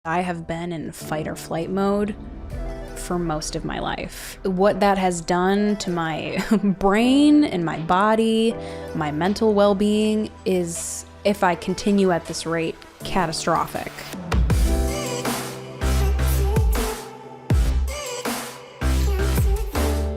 I have been in fight or flight mode for most of my life. What that has done to my brain and my body, my mental well-being is, if I continue at this rate, catastrophic.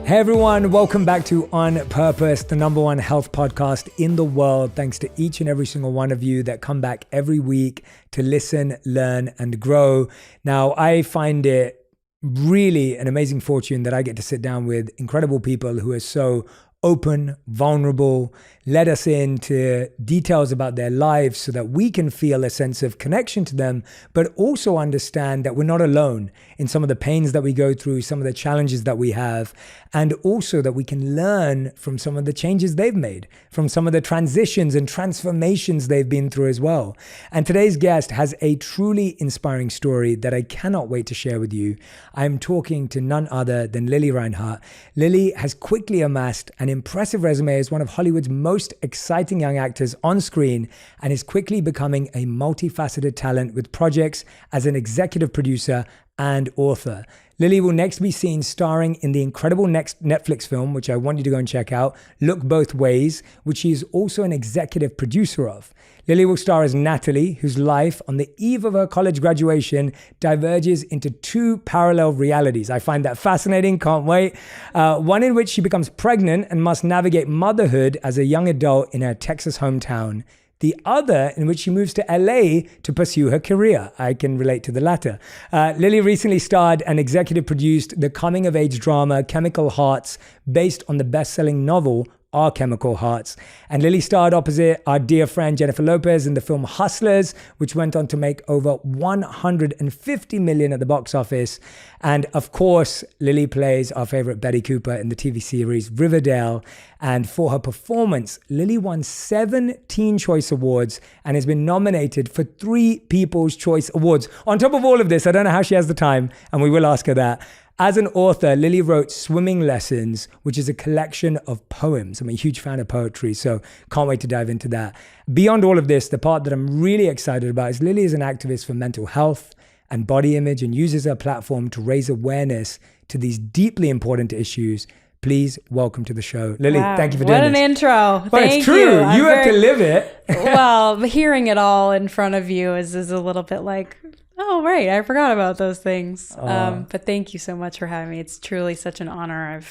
Hey everyone, welcome back to On Purpose, the #1 health podcast in the world. Thanks to each and every single one of you that come back every week to listen, learn, and grow. Now, I find it really an amazing fortune that I get to sit down with incredible people who are so open, vulnerable, let us into details about their lives so that we can feel a sense of connection to them, but also understand that we're not alone in some of the pains that we go through, some of the challenges that we have, and also that we can learn from some of the changes they've made, from some of the transitions and transformations they've been through as well. And today's guest has a truly inspiring story that I cannot wait to share with you. I'm talking to none other than Lili Reinhart. Lili has quickly amassed an impressive resume as one of Hollywood's most exciting young actors on screen and is quickly becoming a multifaceted talent with projects as an executive producer and author. Lili will next be seen starring in the incredible next Netflix film, which I want you to go and check out, Look Both Ways, which she is also an executive producer of. Lili will star as Natalie, whose life on the eve of her college graduation diverges into two parallel realities. I find that fascinating, can't wait. One in which she becomes pregnant and must navigate motherhood as a young adult in her Texas hometown. The other in which she moves to LA to pursue her career. I can relate to the latter. Lili recently starred and executive produced the coming-of-age drama Chemical Hearts, based on the best-selling novel Our Chemical Hearts. And Lili starred opposite our dear friend Jennifer Lopez in the film Hustlers, which went on to make over $150 million at the box office. And of course, Lili plays our favorite Betty Cooper in the TV series Riverdale. And for her performance, Lili won 7 Teen Choice Awards and has been nominated for 3 People's Choice Awards. On top of all of this, I don't know how she has the time, and we will ask her that. As an author, Lili wrote Swimming Lessons, which is a collection of poems. I'm a huge fan of poetry, so can't wait to dive into that. Beyond all of this, the part that I'm really excited about is Lili is an activist for mental health and body image and uses her platform to raise awareness to these deeply important issues. Please welcome to the show, Lili. Wow, thank you for doing this. What an intro. Well, Thank it's true. You have to live it. Well, hearing it all in front of you is a little bit like, oh, right, I forgot about those things. But thank you so much for having me. It's truly such an honor.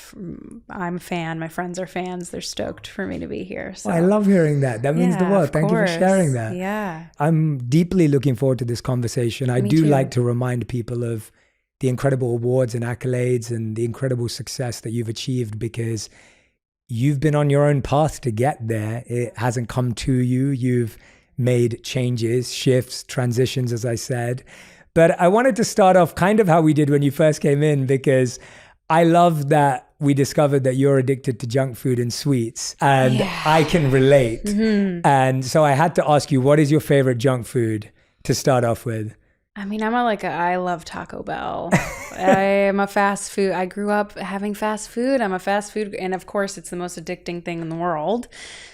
I'm a fan. My friends are fans. They're stoked for me to be here. So. Well, I love hearing that. That means the world. Thank you for sharing that. Yeah. I'm deeply looking forward to this conversation. I do like to remind people of the incredible awards and accolades and the incredible success that you've achieved, because you've been on your own path to get there. It hasn't come to you. You've made changes, shifts, transitions, as I said. But I wanted to start off kind of how we did when you first came in, because I love that we discovered that you're addicted to junk food and sweets, and I can relate. Mm-hmm. And so I had to ask you, what is your favorite junk food to start off with? I mean, I love Taco Bell. I am a fast food. I grew up having fast food. I'm a fast food. And of course, it's the most addicting thing in the world.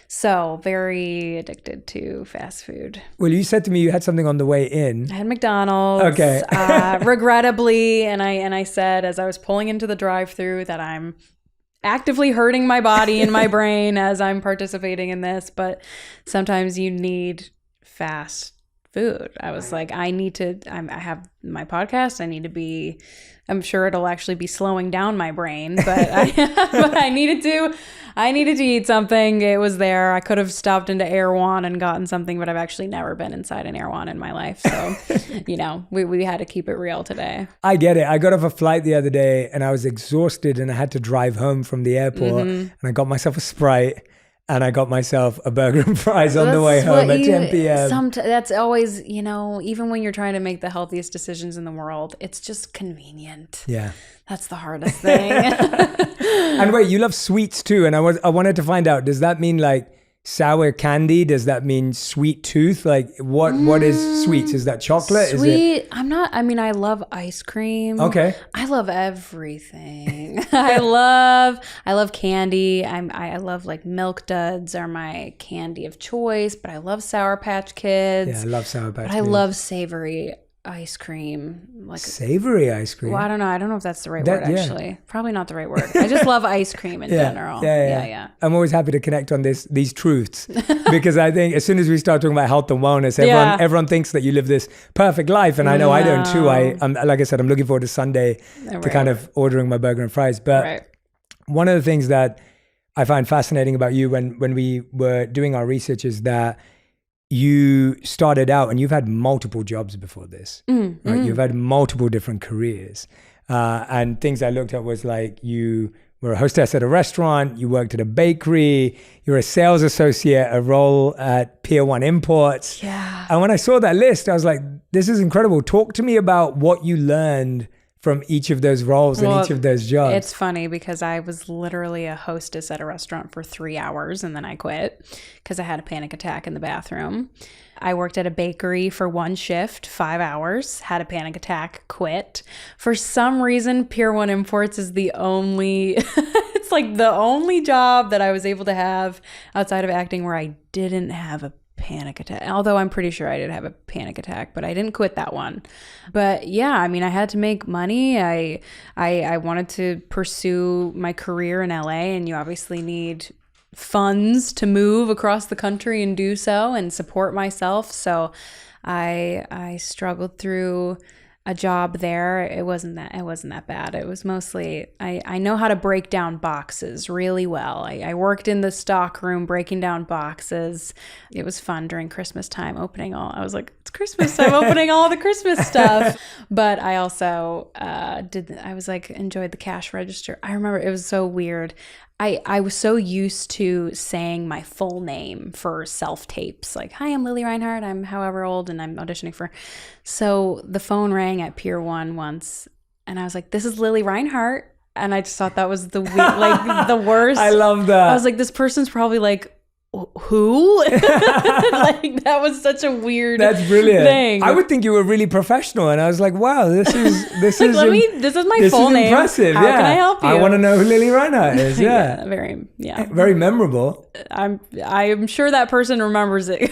So very addicted to fast food. Well, you said to me you had something on the way in. I had McDonald's. Okay. Regrettably. And I said, as I was pulling into the drive-thru, that I'm actively hurting my body and my brain as I'm participating in this. But sometimes you need fast food. I was like, I have my podcast. I'm sure it'll actually be slowing down my brain, but but I needed to eat something. It was there. I could have stopped into Erewhon and gotten something, but I've actually never been inside an Erewhon in my life. So, we had to keep it real today. I get it. I got off a flight the other day and I was exhausted and I had to drive home from the airport, and I got myself a Sprite. And I got myself a burger and fries on the way home at 10 p.m. That's always, even when you're trying to make the healthiest decisions in the world, it's just convenient. Yeah. That's the hardest thing. And wait, you love sweets too. And I wanted to find out, does that mean like sour candy? Does that mean sweet tooth? Like what is sweets? Is that chocolate? Sweet. I love ice cream. Okay. I love everything. I love candy. I love like Milk Duds are my candy of choice, but I love Sour Patch Kids. Yeah, I love Sour Patch Kids. I love savory ice cream, like savory ice cream. Well, I don't know. I don't know if that's the right word, yeah. actually. Probably not the right word. I just love ice cream in general. Yeah. I'm always happy to connect on these truths because I think as soon as we start talking about health and wellness, everyone thinks that you live this perfect life. And I know I don't too. I'm like I said, I'm looking forward to Sunday to kind of ordering my burger and fries. But one of the things that I find fascinating about you when we were doing our research is that you started out and you've had multiple jobs before this, right? You've had multiple different careers. And things I looked at was like you were a hostess at a restaurant, you worked at a bakery, you're a sales associate, a role at Pier 1 Imports. Yeah. And when I saw that list, I was like, this is incredible. Talk to me about what you learned from each of those roles and each of those jobs. It's funny because I was literally a hostess at a restaurant for 3 hours and then I quit because I had a panic attack in the bathroom. I worked at a bakery for 1 shift, 5 hours, had a panic attack, quit. For some reason, Pier 1 Imports is the only, it's like the only job that I was able to have outside of acting where I didn't have a panic attack. Although I'm pretty sure I did have a panic attack, but I didn't quit that one. But yeah, I mean, I had to make money. I wanted to pursue my career in LA, and you obviously need funds to move across the country and do so and support myself. So I struggled through a job there. It wasn't that bad. It was mostly, I know how to break down boxes really well. I worked in the stock room breaking down boxes. It was fun during Christmas time I was like, it's Christmas time, opening all the Christmas stuff. But I also enjoyed the cash register. I remember it was so weird. I was so used to saying my full name for self-tapes. Like, hi, I'm Lily Reinhart. I'm however old and I'm auditioning for. So the phone rang at Pier 1 once and I was like, this is Lily Reinhart. And I just thought that was the worst. I love that. I was like, this person's probably like, who? Like, that was such a weird That's brilliant thing. I would think you were really professional and I was like, wow, this is this is my full name. Impressive. How can I help you? I want to know who Lily Reinhart is. Very memorable. I'm sure that person remembers it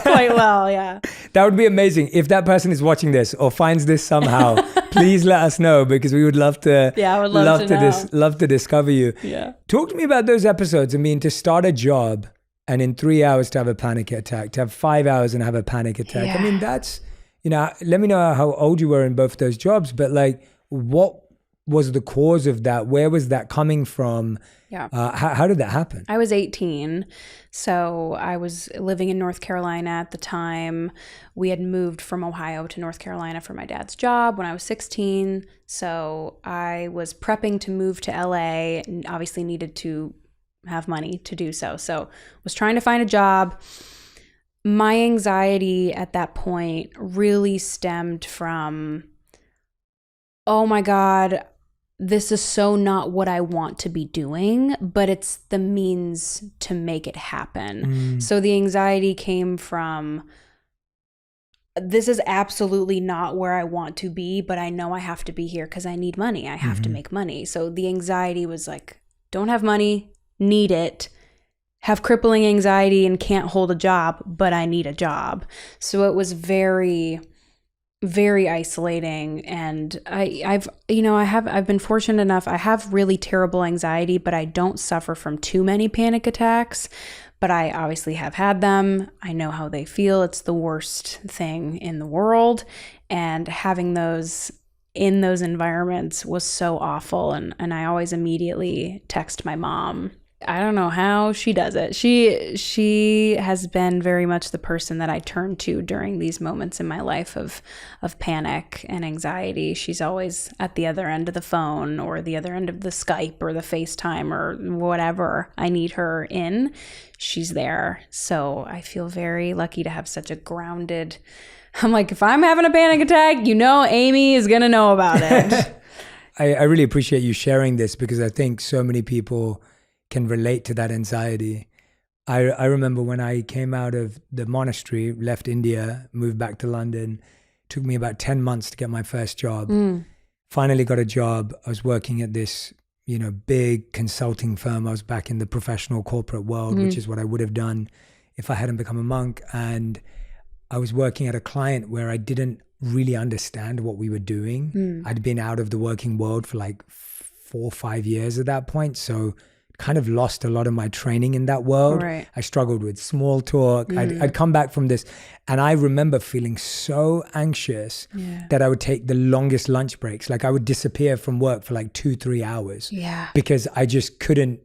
quite well. Yeah, that would be amazing if that person is watching this or finds this somehow. Please let us know because we would love to. Yeah, I would love to discover you. Yeah, talk to me about those episodes. I mean, to start a job and in 3 hours to have a panic attack, to have 5 hours and have a panic attack. Yeah. I mean, that's, let me know how old you were in both those jobs, but like, what was the cause of that? Where was that coming from? Yeah. How did that happen? I was 18. So I was living in North Carolina at the time. We had moved from Ohio to North Carolina for my dad's job when I was 16. So I was prepping to move to LA and obviously needed to have money to do so. So was trying to find a job. My anxiety at that point really stemmed from, oh my God, this is so not what I want to be doing, but it's the means to make it happen. So the anxiety came from, this is absolutely not where I want to be, but I know I have to be here because I need money. I have to make money. So the anxiety was like, don't have money, need it, have crippling anxiety and can't hold a job, but I need a job. So it was very, very isolating. And I've been fortunate enough. I have really terrible anxiety, but I don't suffer from too many panic attacks. But I obviously have had them. I know how they feel. It's the worst thing in the world. And having those in those environments was so awful. And I always immediately text my mom. I don't know how she does it. She has been very much the person that I turn to during these moments in my life of panic and anxiety. She's always at the other end of the phone or the other end of the Skype or the FaceTime or whatever I need her in. She's there. So I feel very lucky to have such a grounded, I'm like, if I'm having a panic attack, Amy is going to know about it. I really appreciate you sharing this because I think so many people can relate to that anxiety. I remember when I came out of the monastery, left India, moved back to London, took me about 10 months to get my first job. Finally got a job. I was working at this, big consulting firm. I was back in the professional corporate world, which is what I would have done if I hadn't become a monk. And I was working at a client where I didn't really understand what we were doing. I'd been out of the working world for like 4 or 5 years at that point. So kind of lost a lot of my training in that world. Right. I struggled with small talk. I'd come back from this and I remember feeling so anxious that I would take the longest lunch breaks. Like I would disappear from work for like 2-3 hours because I just couldn't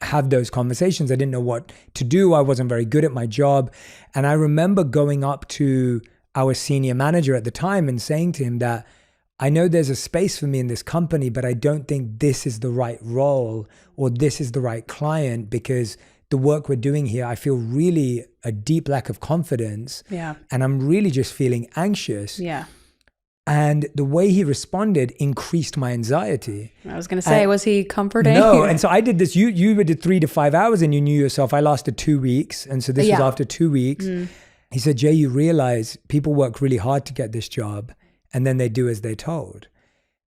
have those conversations. I didn't know what to do. I wasn't very good at my job. And I remember going up to our senior manager at the time and saying to him that I know there's a space for me in this company, but I don't think this is the right role or this is the right client because the work we're doing here, I feel really a deep lack of confidence. Yeah. And I'm really just feeling anxious. Yeah. And the way he responded increased my anxiety. I was going to say, was he comforting? No. And so I did this. You did 3 to 5 hours and you knew yourself. I lasted 2 weeks. And so this was after 2 weeks. He said, Jay, you realize people work really hard to get this job. And then they do as they're told.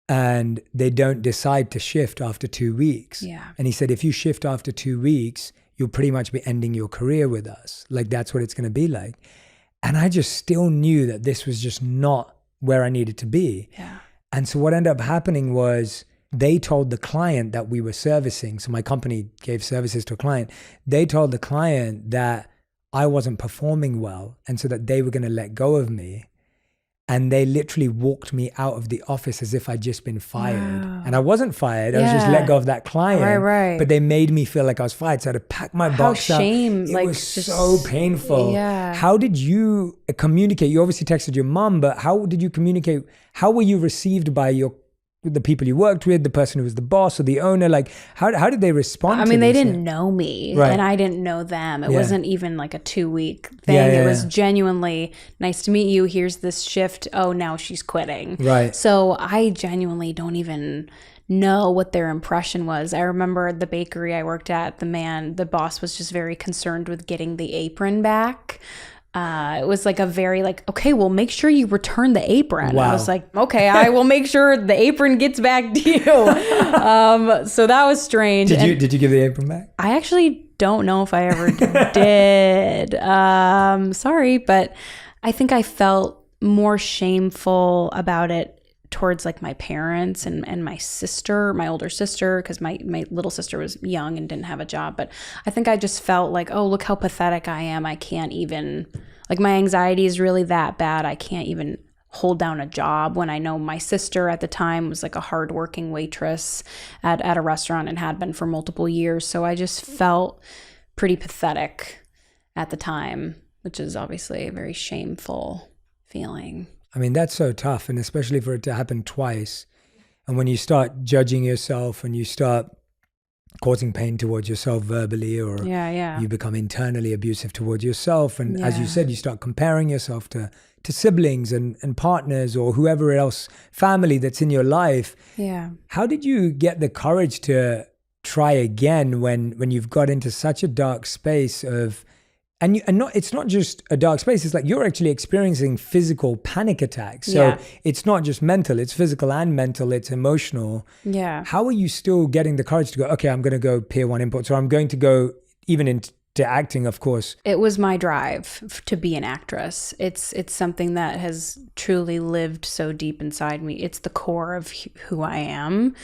And they don't decide to shift after 2 weeks. Yeah. And he said, if you shift after 2 weeks, you'll pretty much be ending your career with us. Like that's what it's going to be like. And I just still knew that this was just not where I needed to be. Yeah. And so what ended up happening was they told the client that we were servicing. So my company gave services to a client. They told the client that I wasn't performing well. And so that they were going to let go of me. And they literally walked me out of the office as if I'd just been fired. Wow. And I wasn't fired. I was just let go of that client. Right. But they made me feel like I was fired. So I had to pack my box up. Shame. It was so painful. Yeah. How did you communicate? You obviously texted your mom, but how did you communicate? How were you received by the people you worked with, the person who was the boss or the owner? Like, how did they respond to this? They didn't know me and I didn't know them. It wasn't even like a 2-week thing. It was genuinely, nice to meet you. Here's this shift. Oh, now she's quitting. Right. So I genuinely don't even know what their impression was. I remember the bakery I worked at, the boss was just very concerned with getting the apron back. It was like a very okay, well, make sure you return the apron. Wow. I was like, okay, I will make sure the apron gets back to you. So that was strange. Did you give the apron back? I actually don't know if I ever did. Sorry, but I think I felt more shameful about it towards my parents and my sister, my older sister, because my little sister was young and didn't have a job. But I think I just felt like, oh, look how pathetic I am. I can't even, my anxiety is really that bad. I can't even hold down a job when I know my sister at the time was a hardworking waitress at a restaurant and had been for multiple years. So I just felt pretty pathetic at the time, which is obviously a very shameful feeling. I mean, that's so tough, and especially for it to happen twice. And when you start judging yourself and you start causing pain towards yourself verbally, or you become internally abusive towards yourself. And as you said, you start comparing yourself to siblings and partners or whoever else, family that's in your life. Yeah. How did you get the courage to try again when you've got into such a dark space of... And it's not just a dark space. It's you're actually experiencing physical panic attacks. So it's not just mental, it's physical and mental, it's emotional. Yeah. How are you still getting the courage to go, okay, I'm going to go Pier 1 Imports, or I'm going to go even into acting, of course? It was my drive to be an actress. It's something that has truly lived so deep inside me. It's the core of who I am.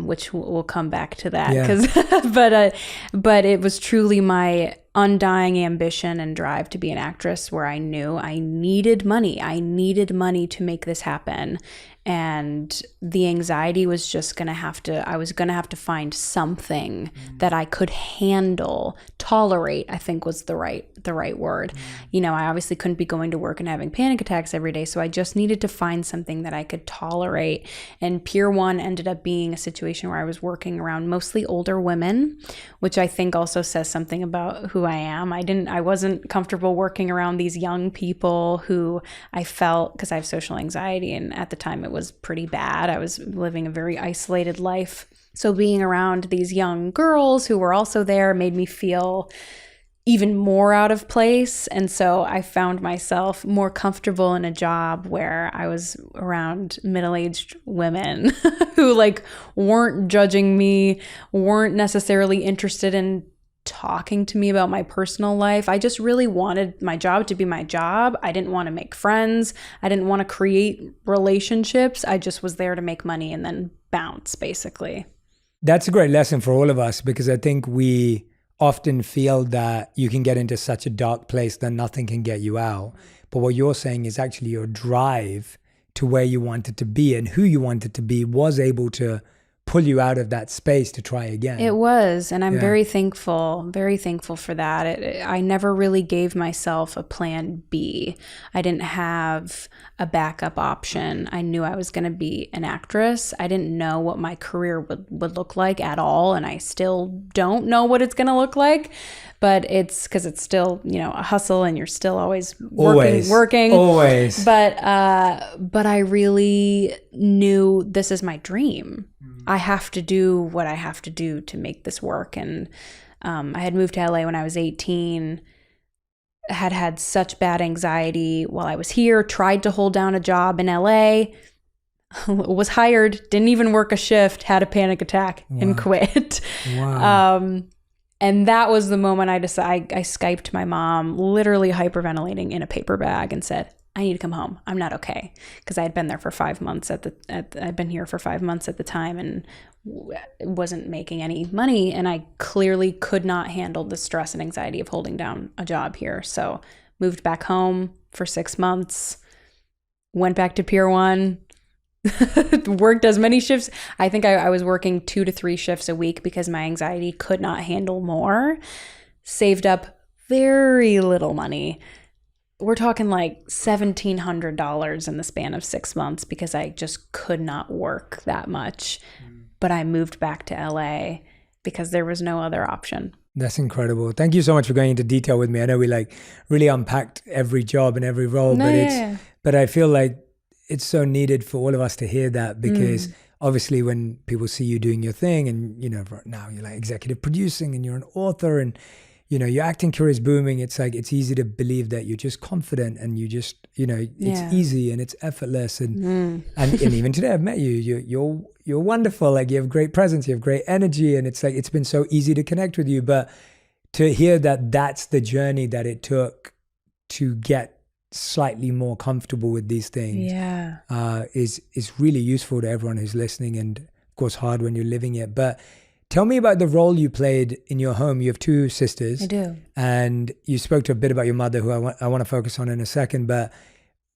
Which we'll come back to that, but it was truly my undying ambition and drive to be an actress, where I knew I needed money. I needed money to make this happen. And the anxiety was just I was going to have to find something that I could handle, tolerate, I think was the right word. I obviously couldn't be going to work and having panic attacks every day. So I just needed to find something that I could tolerate. And Pier 1 ended up being a situation where I was working around mostly older women, which I think also says something about who I am. I wasn't comfortable working around these young people who I felt, because I have social anxiety, and at the time it was pretty bad. I was living a very isolated life. So being around these young girls who were also there made me feel even more out of place. And so I found myself more comfortable in a job where I was around middle-aged women who weren't judging me, weren't necessarily interested in talking to me about my personal life. I just really wanted my job to be my job. I didn't want to make friends. I didn't want to create relationships. I just was there to make money and then bounce, basically. That's a great lesson for all of us, because I think we often feel that you can get into such a dark place that nothing can get you out. But what you're saying is actually your drive to where you wanted to be and who you wanted to be was able to pull you out of that space to try again. It was, and I'm very thankful for that. I never really gave myself a plan B. I didn't have a backup option. I knew I was going to be an actress. I didn't know what my career would look like at all, and I still don't know what it's going to look like. But it's because it's still, a hustle, and you're still always working. Always. But I really knew this is my dream. I have to do what I have to do to make this work. And I had moved to LA when I was 18, had such bad anxiety while I was here, tried to hold down a job in LA, was hired, didn't even work a shift, had a panic attack and quit. Wow. And that was the moment I decided. I Skyped my mom, literally hyperventilating in a paper bag, and said, I need to come home. I'm not okay. Because I had been there for 5 months I'd been here for 5 months at the time and wasn't making any money. And I clearly could not handle the stress and anxiety of holding down a job here. So moved back home for 6 months, went back to Pier 1, worked as many shifts. I think I was working 2 to 3 shifts a week because my anxiety could not handle more. Saved up very little money. We're talking like $1,700 in the span of 6 months because I just could not work that much. But I moved back to LA because there was no other option. That's incredible. Thank you so much for going into detail with me. I know we really unpacked every job and every role, but I feel like it's so needed for all of us to hear that, because obviously when people see you doing your thing and, right now you're like executive producing and you're an author and, your acting career is booming. It's like, it's easy to believe that you're just confident and you just, it's easy and it's effortless. And even today I've met you, you're wonderful. Like, you have great presence, you have great energy. And it's like, it's been so easy to connect with you. But to hear that that's the journey that it took to get slightly more comfortable with these things is really useful to everyone who's listening, and of course hard when you're living it. But tell me about the role you played in your home. You have 2 sisters. I do. And you spoke to a bit about your mother, who I want to focus on in a second, but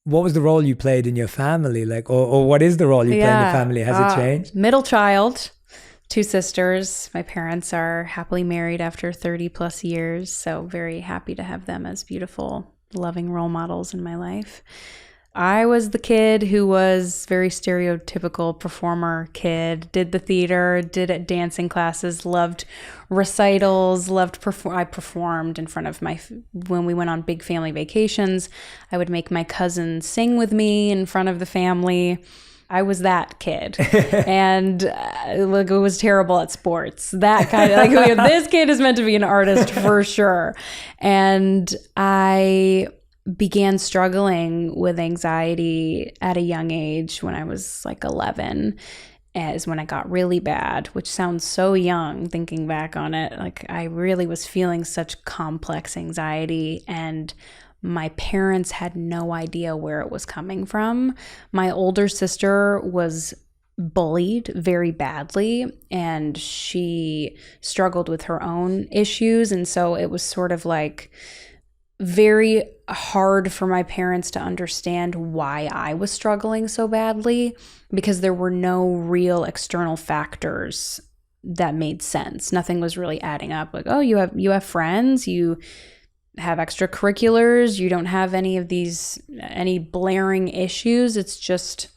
what was the role you played in your family? Or what is the role you play in your family? Has it changed? Middle child, 2 sisters. My parents are happily married after 30 plus years. So very happy to have them as beautiful, loving role models in my life. I was the kid who was very stereotypical performer kid, did the theater, did dancing classes, loved recitals, I performed in front of when we went on big family vacations, I would make my cousins sing with me in front of the family. I was that kid. And it was terrible at sports. That kind of, this kid is meant to be an artist for sure. And I began struggling with anxiety at a young age when I was 11, as when I got really bad, which sounds so young thinking back on it. I really was feeling such complex anxiety, and my parents had no idea where it was coming from. My older sister was bullied very badly, and she struggled with her own issues. And so it was sort of very hard for my parents to understand why I was struggling so badly, because there were no real external factors that made sense. Nothing was really adding up. You have friends, you have extracurriculars, you don't have any blaring issues. It's just,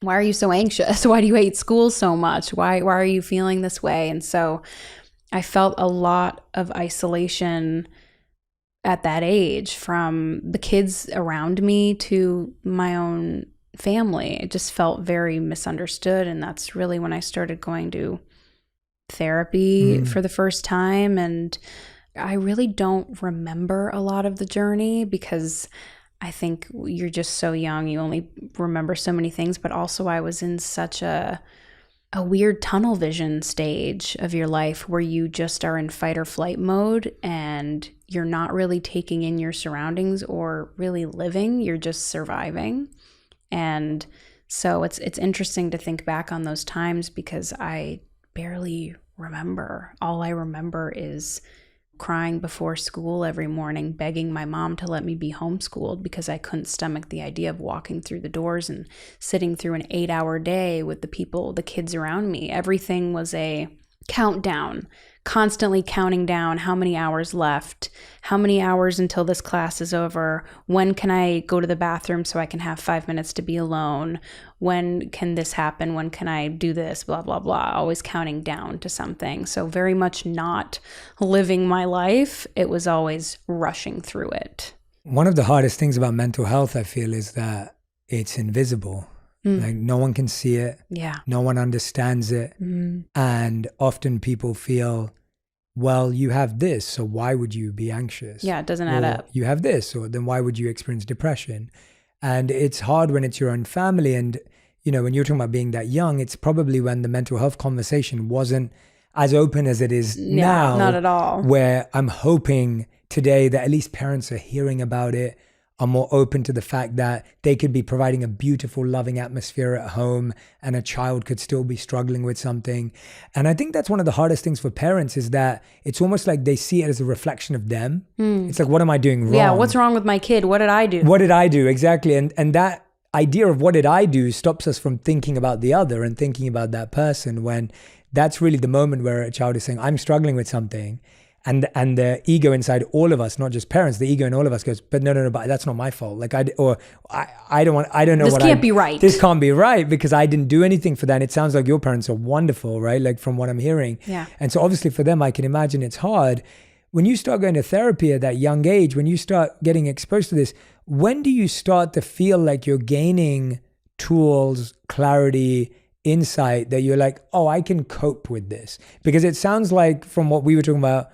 why are you so anxious? Why do you hate school so much? Why are you feeling this way? And so I felt a lot of isolation at that age, from the kids around me to my own family. It just felt very misunderstood. And that's really when I started going to therapy for the first time. And I really don't remember a lot of the journey, because I think you're just so young. You only remember so many things. But also I was in such a a weird tunnel vision stage of your life where you just are in fight or flight mode and you're not really taking in your surroundings or really living, you're just surviving. And so it's interesting to think back on those times because I barely remember. All I remember is crying before school every morning, begging my mom to let me be homeschooled because I couldn't stomach the idea of walking through the doors and sitting through an 8-hour day with the kids around me. Everything was a countdown, constantly counting down how many hours left, how many hours until this class is over, when can I go to the bathroom so I can have 5 minutes to be alone, when can this happen, when can I do this, blah, blah, blah, always counting down to something. So very much not living my life. It was always rushing through it. One of the hardest things about mental health, I feel, is that it's invisible. Like no one can see it. Yeah. No one understands it. And often people feel, well, you have this, so why would you be anxious? Yeah, it doesn't add up. You have this, or then why would you experience depression? And it's hard when it's your own family. And, you know, when you're talking about being that young, it's probably when the mental health conversation wasn't as open as it is now. Not at all. Where I'm hoping today that at least parents are hearing about it, are more open to the fact that they could be providing a beautiful, loving atmosphere at home and a child could still be struggling with something. And I think that's one of the hardest things for parents is that it's almost like they see it as a reflection of them. It's like, what am I doing wrong? Yeah, what's wrong with my kid? What did I do? What did I do? Exactly. And that idea of what did I do stops us from thinking about the other and thinking about that person, when that's really the moment where a child is saying, I'm struggling with something. And the ego inside all of us, not just parents, the ego in all of us goes, but no, but that's not my fault. Like I don't know. This can't be right. This can't be right because I didn't do anything for that. And it sounds like your parents are wonderful, right? Like from what I'm hearing. Yeah. And so obviously for them, I can imagine it's hard. When you start going to therapy at that young age, when you start getting exposed to this, when do you start to feel like you're gaining tools, clarity, insight that you're like, oh, I can cope with this? Because it sounds like from what we were talking about,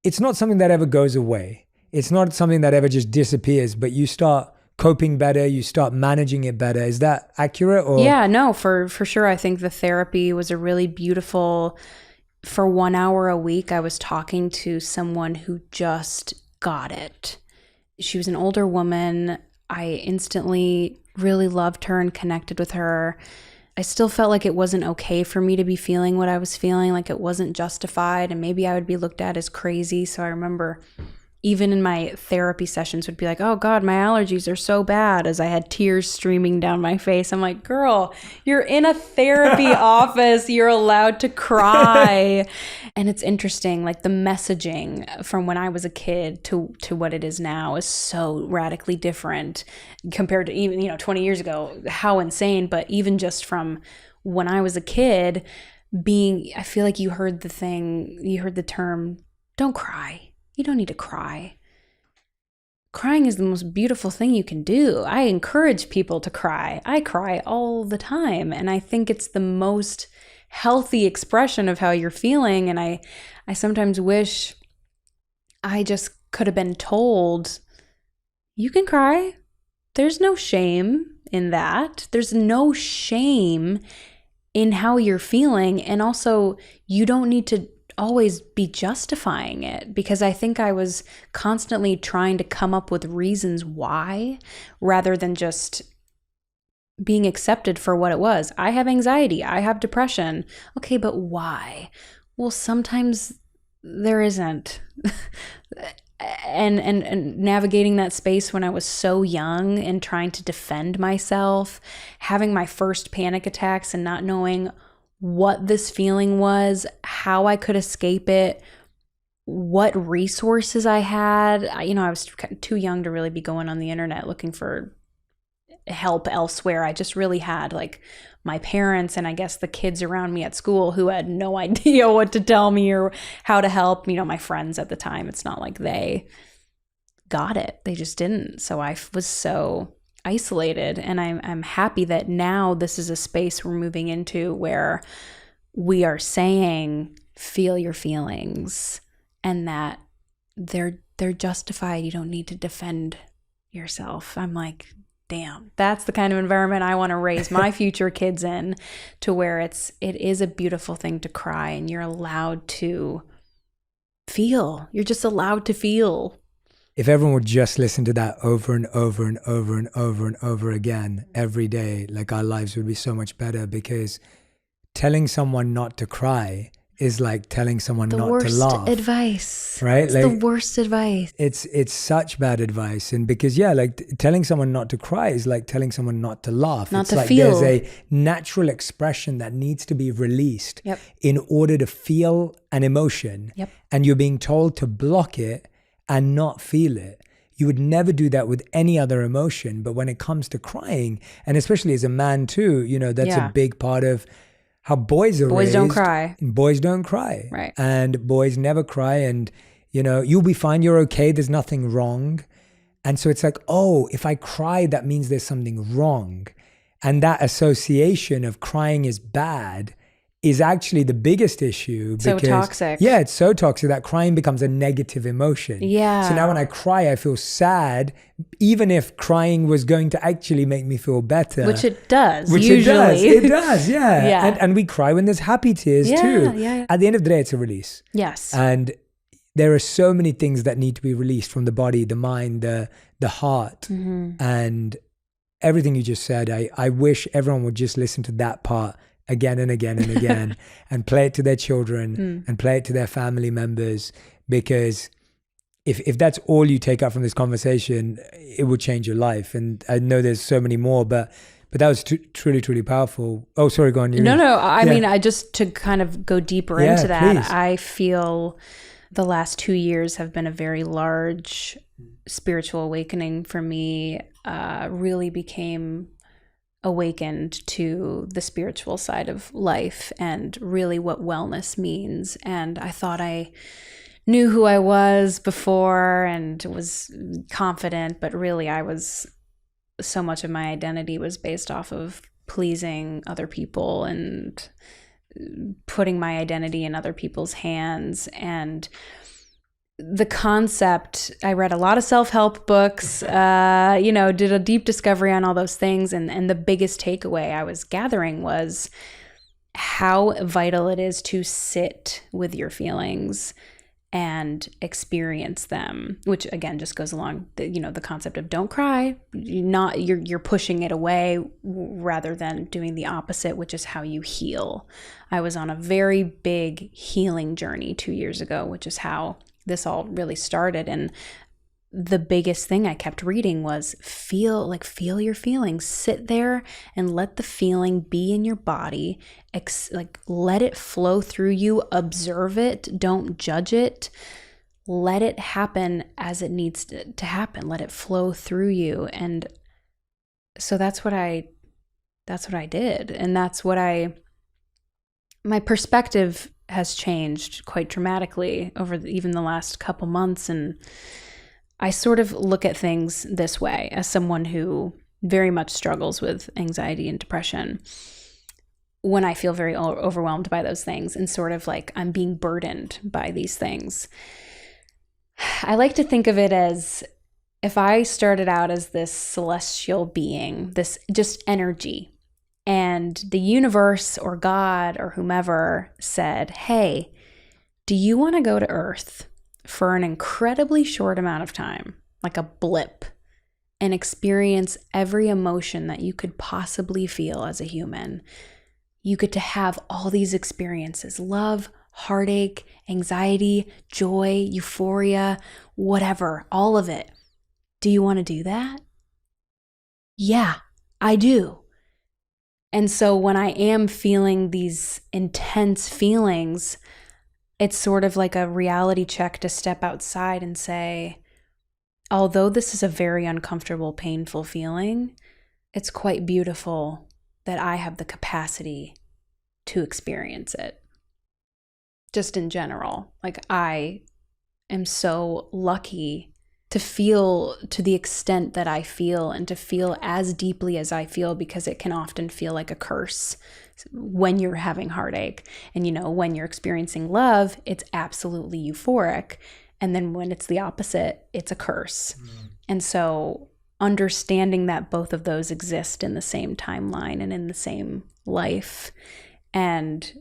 it's not something that ever goes away. It's not something that ever just disappears, but you start coping better, you start managing it better. Is that accurate? Or? Yeah, no, for sure. I think the therapy was a really beautiful, for 1 hour a week, I was talking to someone who just got it. She was an older woman. I instantly really loved her and connected with her. I still felt like it wasn't okay for me to be feeling what I was feeling, like it wasn't justified, and maybe I would be looked at as crazy. So I remember even in my therapy sessions would be like, oh God, my allergies are so bad, as I had tears streaming down my face. I'm like, girl, you're in a therapy office. You're allowed to cry. And it's interesting, like the messaging from when I was a kid to what it is now is so radically different compared to even, 20 years ago. How insane. But even just from when I was a kid I feel like you heard the term, don't cry. You don't need to cry. Crying is the most beautiful thing you can do. I encourage people to cry. I cry all the time. And I think it's the most healthy expression of how you're feeling. And I sometimes wish I just could have been told, you can cry. There's no shame in that. There's no shame in how you're feeling. And also, you don't need to always be justifying it, because I think I was constantly trying to come up with reasons why, rather than just being accepted for what it was. I have anxiety. I have depression. Okay, but why? Well, sometimes there isn't. And navigating that space when I was so young and trying to defend myself, having my first panic attacks and not knowing what this feeling was, how I could escape it, what resources I had. I was too young to really be going on the internet looking for help elsewhere. I just really had like my parents and I guess the kids around me at school who had no idea what to tell me or how to help. My friends at the time, it's not like they got it. They just didn't. So I was so isolated, and I'm happy that now this is a space we're moving into where we are saying, feel your feelings, and that they're justified. You don't need to defend yourself. I'm like, damn, that's the kind of environment I want to raise my future kids in, to where it is a beautiful thing to cry, and you're allowed to feel. You're just allowed to feel. If everyone would just listen to that over and over and over and over and over again every day, like, our lives would be so much better, because telling someone not to cry is like telling someone not to laugh. The worst advice. Right? It's like, the worst advice. It's such bad advice. And because, telling someone not to cry is like telling someone not to laugh. Not it's to like feel. There's a natural expression that needs to be released Yep. in order to feel an emotion. Yep. And you're being told to block it and not feel it. You would never do that with any other emotion. But when it comes to crying, and especially as a man too, that's a big part of how boys are raised. Boys don't cry. Boys don't cry. Right. And boys never cry. And, you'll be fine. You're okay. There's nothing wrong. And so it's like, oh, if I cry, that means there's something wrong. And that association of crying is bad is actually the biggest issue. So toxic. Yeah, it's so toxic that crying becomes a negative emotion. Yeah. So now when I cry, I feel sad, even if crying was going to actually make me feel better. Which it does, usually. usually. It does, yeah. Yeah. And we cry when there's happy tears too. Yeah. At the end of the day, it's a release. Yes. And there are so many things that need to be released from the body, the mind, the heart, and everything you just said. I wish everyone would just listen to that part again and again and again and play it to their children and play it to their family members, because if that's all you take out from this conversation, it would change your life. And I know there's so many more, but that was truly, truly powerful. Oh, sorry, go on. No. I mean, I just, to kind of go deeper into that, please. I feel the last 2 years have been a very large spiritual awakening for me. Really became awakened to the spiritual side of life and really what wellness means. And I thought I knew who I was before and was confident, but really so much of my identity was based off of pleasing other people and putting my identity in other people's hands. And the concept, I read a lot of self-help books, did a deep discovery on all those things. And the biggest takeaway I was gathering was how vital it is to sit with your feelings and experience them, which again just goes along the concept of don't cry. You're pushing it away rather than doing the opposite, which is how you heal. I was on a very big healing journey 2 years ago, which is how this all really started. And the biggest thing I kept reading was feel your feelings, sit there and let the feeling be in your body, let it flow through you, observe it, don't judge it, let it happen as it needs to happen, let it flow through you. And so that's what I did. And my perspective has changed quite dramatically over even the last couple months. And I sort of look at things this way as someone who very much struggles with anxiety and depression. When I feel very overwhelmed by those things and sort of like I'm being burdened by these things, I like to think of it as if I started out as this celestial being, this just energy, and the universe or God or whomever said, hey, do you want to go to Earth for an incredibly short amount of time, like a blip, and experience every emotion that you could possibly feel as a human? You get to have all these experiences: love, heartache, anxiety, joy, euphoria, whatever, all of it. Do you want to do that? Yeah, I do. And so when I am feeling these intense feelings, it's sort of like a reality check to step outside and say, although this is a very uncomfortable, painful feeling, it's quite beautiful that I have the capacity to experience it. Just in general, like I am so lucky to feel to the extent that I feel and to feel as deeply as I feel, because it can often feel like a curse when you're having heartache. And when you're experiencing love, it's absolutely euphoric. And then when it's the opposite, it's a curse. And so understanding that both of those exist in the same timeline and in the same life. And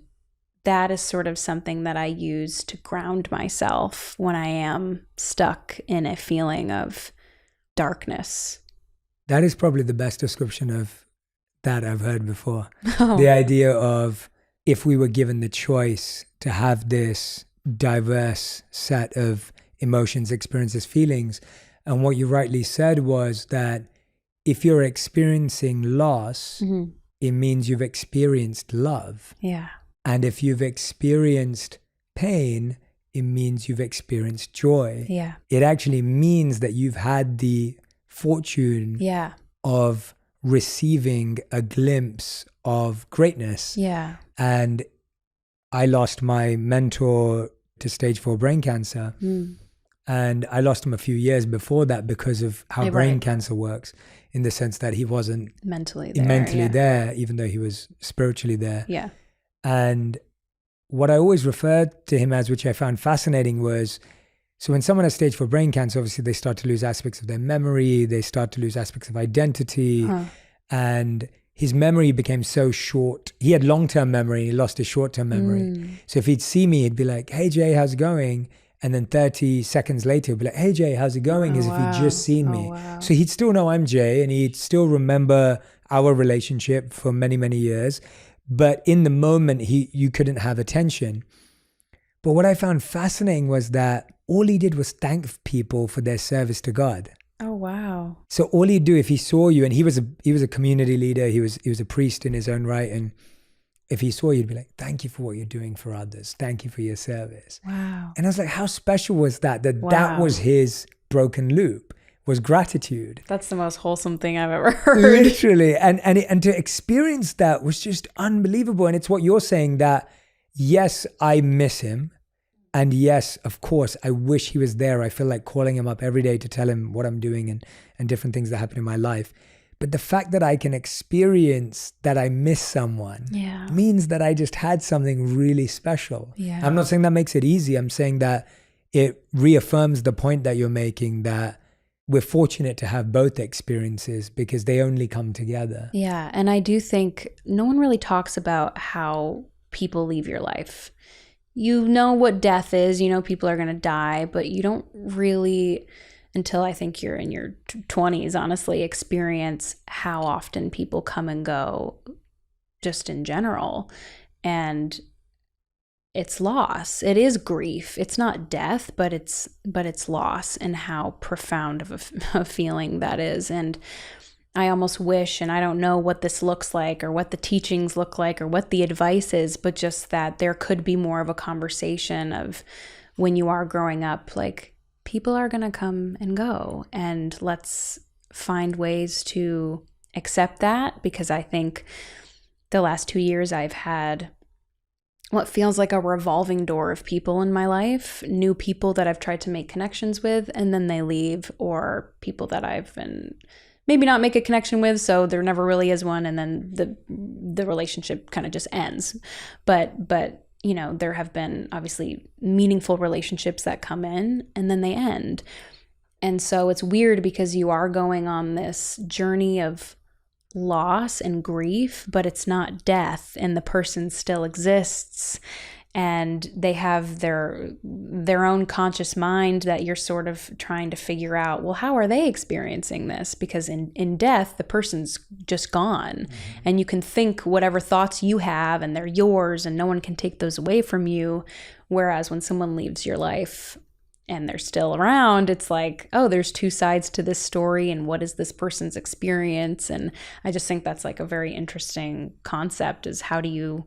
that is sort of something that I use to ground myself when I am stuck in a feeling of darkness. That is probably the best description of that I've heard before. Oh. The idea of, if we were given the choice to have this diverse set of emotions, experiences, feelings, and what you rightly said was that if you're experiencing loss, Mm-hmm. it means you've experienced love. Yeah. And if you've experienced pain, it means you've experienced joy. Yeah. It actually means that you've had the fortune Yeah. of receiving a glimpse of greatness. Yeah. And I lost my mentor to stage 4 brain cancer. Mm. And I lost him a few years before that because of how Yeah, brain right. cancer works, in the sense that he wasn't Mentally mentally yeah. there, even though he was spiritually there. Yeah. And what I always referred to him as, which I found fascinating, was, so when someone has stage 4 brain cancer, obviously they start to lose aspects of their memory, they start to lose aspects of identity, and his memory became so short. He had long-term memory, he lost his short-term memory. So if he'd see me, he'd be like, "Hey Jay, how's it going?" And then 30 seconds later, he'd be like, "Hey Jay, how's it going?" As if he'd just seen me. Wow. So he'd still know I'm Jay, and he'd still remember our relationship for many, many years. But in the moment, you couldn't have attention. But what I found fascinating was that all he did was thank people for their service to God. Oh, wow. So all he'd do if he saw you, and he was a community leader, he was a priest in his own right, and if he saw you, he'd be like, "Thank you for what you're doing for others. Thank you for your service." Wow. And I was like, how special was that? That Wow. was his broken loop, was gratitude. That's the most wholesome thing I've ever heard. Literally. And to experience that was just unbelievable. And it's what you're saying, that yes, I miss him. And yes, of course, I wish he was there. I feel like calling him up every day to tell him what I'm doing and different things that happen in my life. But the fact that I can experience that I miss someone Yeah. means that I just had something really special. Yeah. I'm not saying that makes it easy. I'm saying that it reaffirms the point that you're making, that we're fortunate to have both experiences because they only come together. Yeah. And I do think no one really talks about how people leave your life. You know what death is, you know people are going to die, but you don't really, until I think you're in your 20s, honestly, experience how often people come and go just in general. And it's loss. It is grief. It's not death, but it's loss, and how profound of a feeling that is. And I almost wish, and I don't know what this looks like or what the teachings look like or what the advice is, but just that there could be more of a conversation of, when you are growing up, like, people are going to come and go, and let's find ways to accept that. Because I think the last 2 years I've had what feels like a revolving door of people in my life, new people that I've tried to make connections with, and then they leave, or people that I've been maybe not make a connection with, so there never really is one, and then the relationship kind of just ends. But you know, there have been obviously meaningful relationships that come in and then they end. And so it's weird because you are going on this journey of loss and grief, but it's not death, and the person still exists, and they have their own conscious mind that you're sort of trying to figure out, well, how are they experiencing this? Because in death, the person's just gone, and you can think whatever thoughts you have, and they're yours, and no one can take those away from you. Whereas when someone leaves your life and they're still around, it's like, oh, there's two sides to this story, and what is this person's experience? And I just think that's like a very interesting concept, is how do you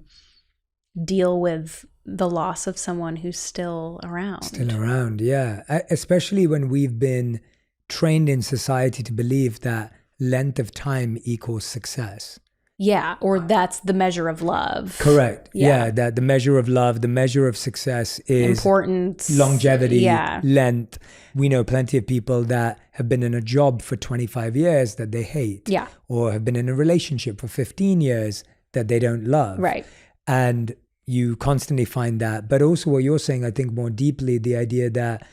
deal with the loss of someone who's still around? Still around, yeah. Especially when we've been trained in society to believe that length of time equals success. Yeah, or that's the measure of love. Correct. Yeah. Yeah, that the measure of love, the measure of success is importance, longevity, yeah, length. We know plenty of people that have been in a job for 25 years that they hate. Yeah. Or have been in a relationship for 15 years that they don't love. Right. And you constantly find that. But also what you're saying, I think more deeply, the idea that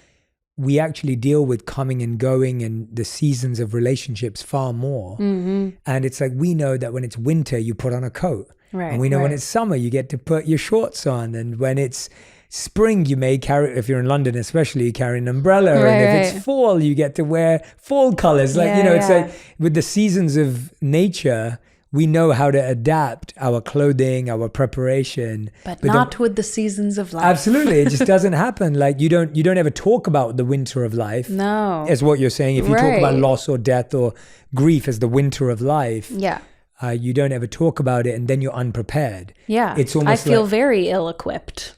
we actually deal with coming and going and the seasons of relationships far more. And it's like, we know that when it's winter, you put on a coat. Right. And we know when it's summer, you get to put your shorts on. And when it's spring, you may carry, if you're in London especially, you carry an umbrella. And if it's fall, you get to wear fall colors. Like, it's like with the seasons of nature, we know how to adapt our clothing, our preparation. But not with the seasons of life. Absolutely. It just doesn't happen. Like you don't ever talk about the winter of life. No. As what you're saying. If you talk about loss or death or grief as the winter of life. Yeah. You don't ever talk about it, and then you're unprepared. Yeah. It's almost I feel very ill-equipped.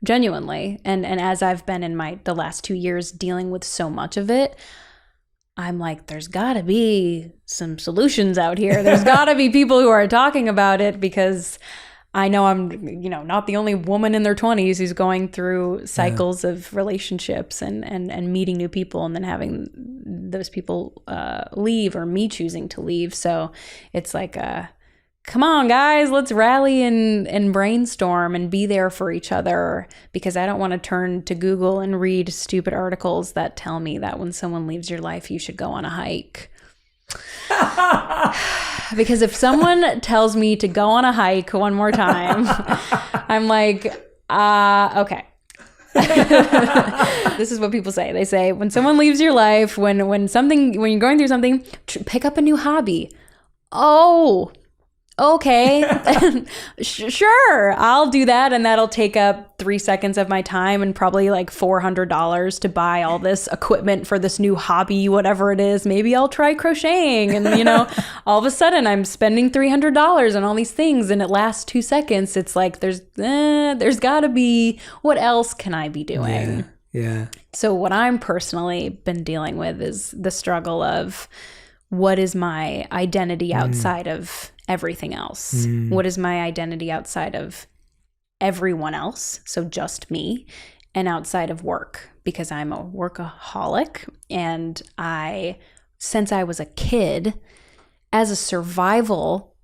Genuinely. And as I've been in the last 2 years dealing with so much of it, I'm like, there's got to be some solutions out here. There's got to be people who are talking about it, because I know I'm, not the only woman in their 20s who's going through cycles of relationships and meeting new people and then having those people leave, or me choosing to leave. So it's like, come on, guys, let's rally and brainstorm and be there for each other, because I don't want to turn to Google and read stupid articles that tell me that when someone leaves your life, you should go on a hike. Because if someone tells me to go on a hike one more time, I'm like, okay. This is what people say. They say, when someone leaves your life, when you're going through something, pick up a new hobby. Oh, okay. Sure, I'll do that, and that'll take up 3 seconds of my time and probably like $400 to buy all this equipment for this new hobby, whatever it is. Maybe I'll try crocheting, and all of a sudden I'm spending $300 on all these things, and it lasts 2 seconds. It's like there's got to be, what else can I be doing? Yeah. So what I'm personally been dealing with is the struggle of, what is my identity outside of everything else? What is my identity outside of everyone else? So just me, and outside of work, because I'm a workaholic. And since I was a kid, as a survival,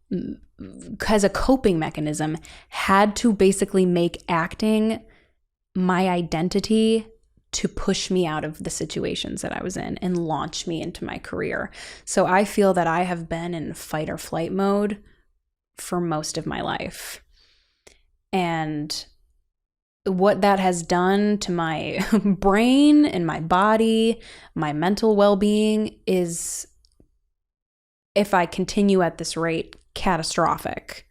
as a coping mechanism, had to basically make acting my identity to push me out of the situations that I was in and launch me into my career. So I feel that I have been in fight or flight mode for most of my life. And what that has done to my brain and my body, my mental well-being, is, if I continue at this rate, catastrophic.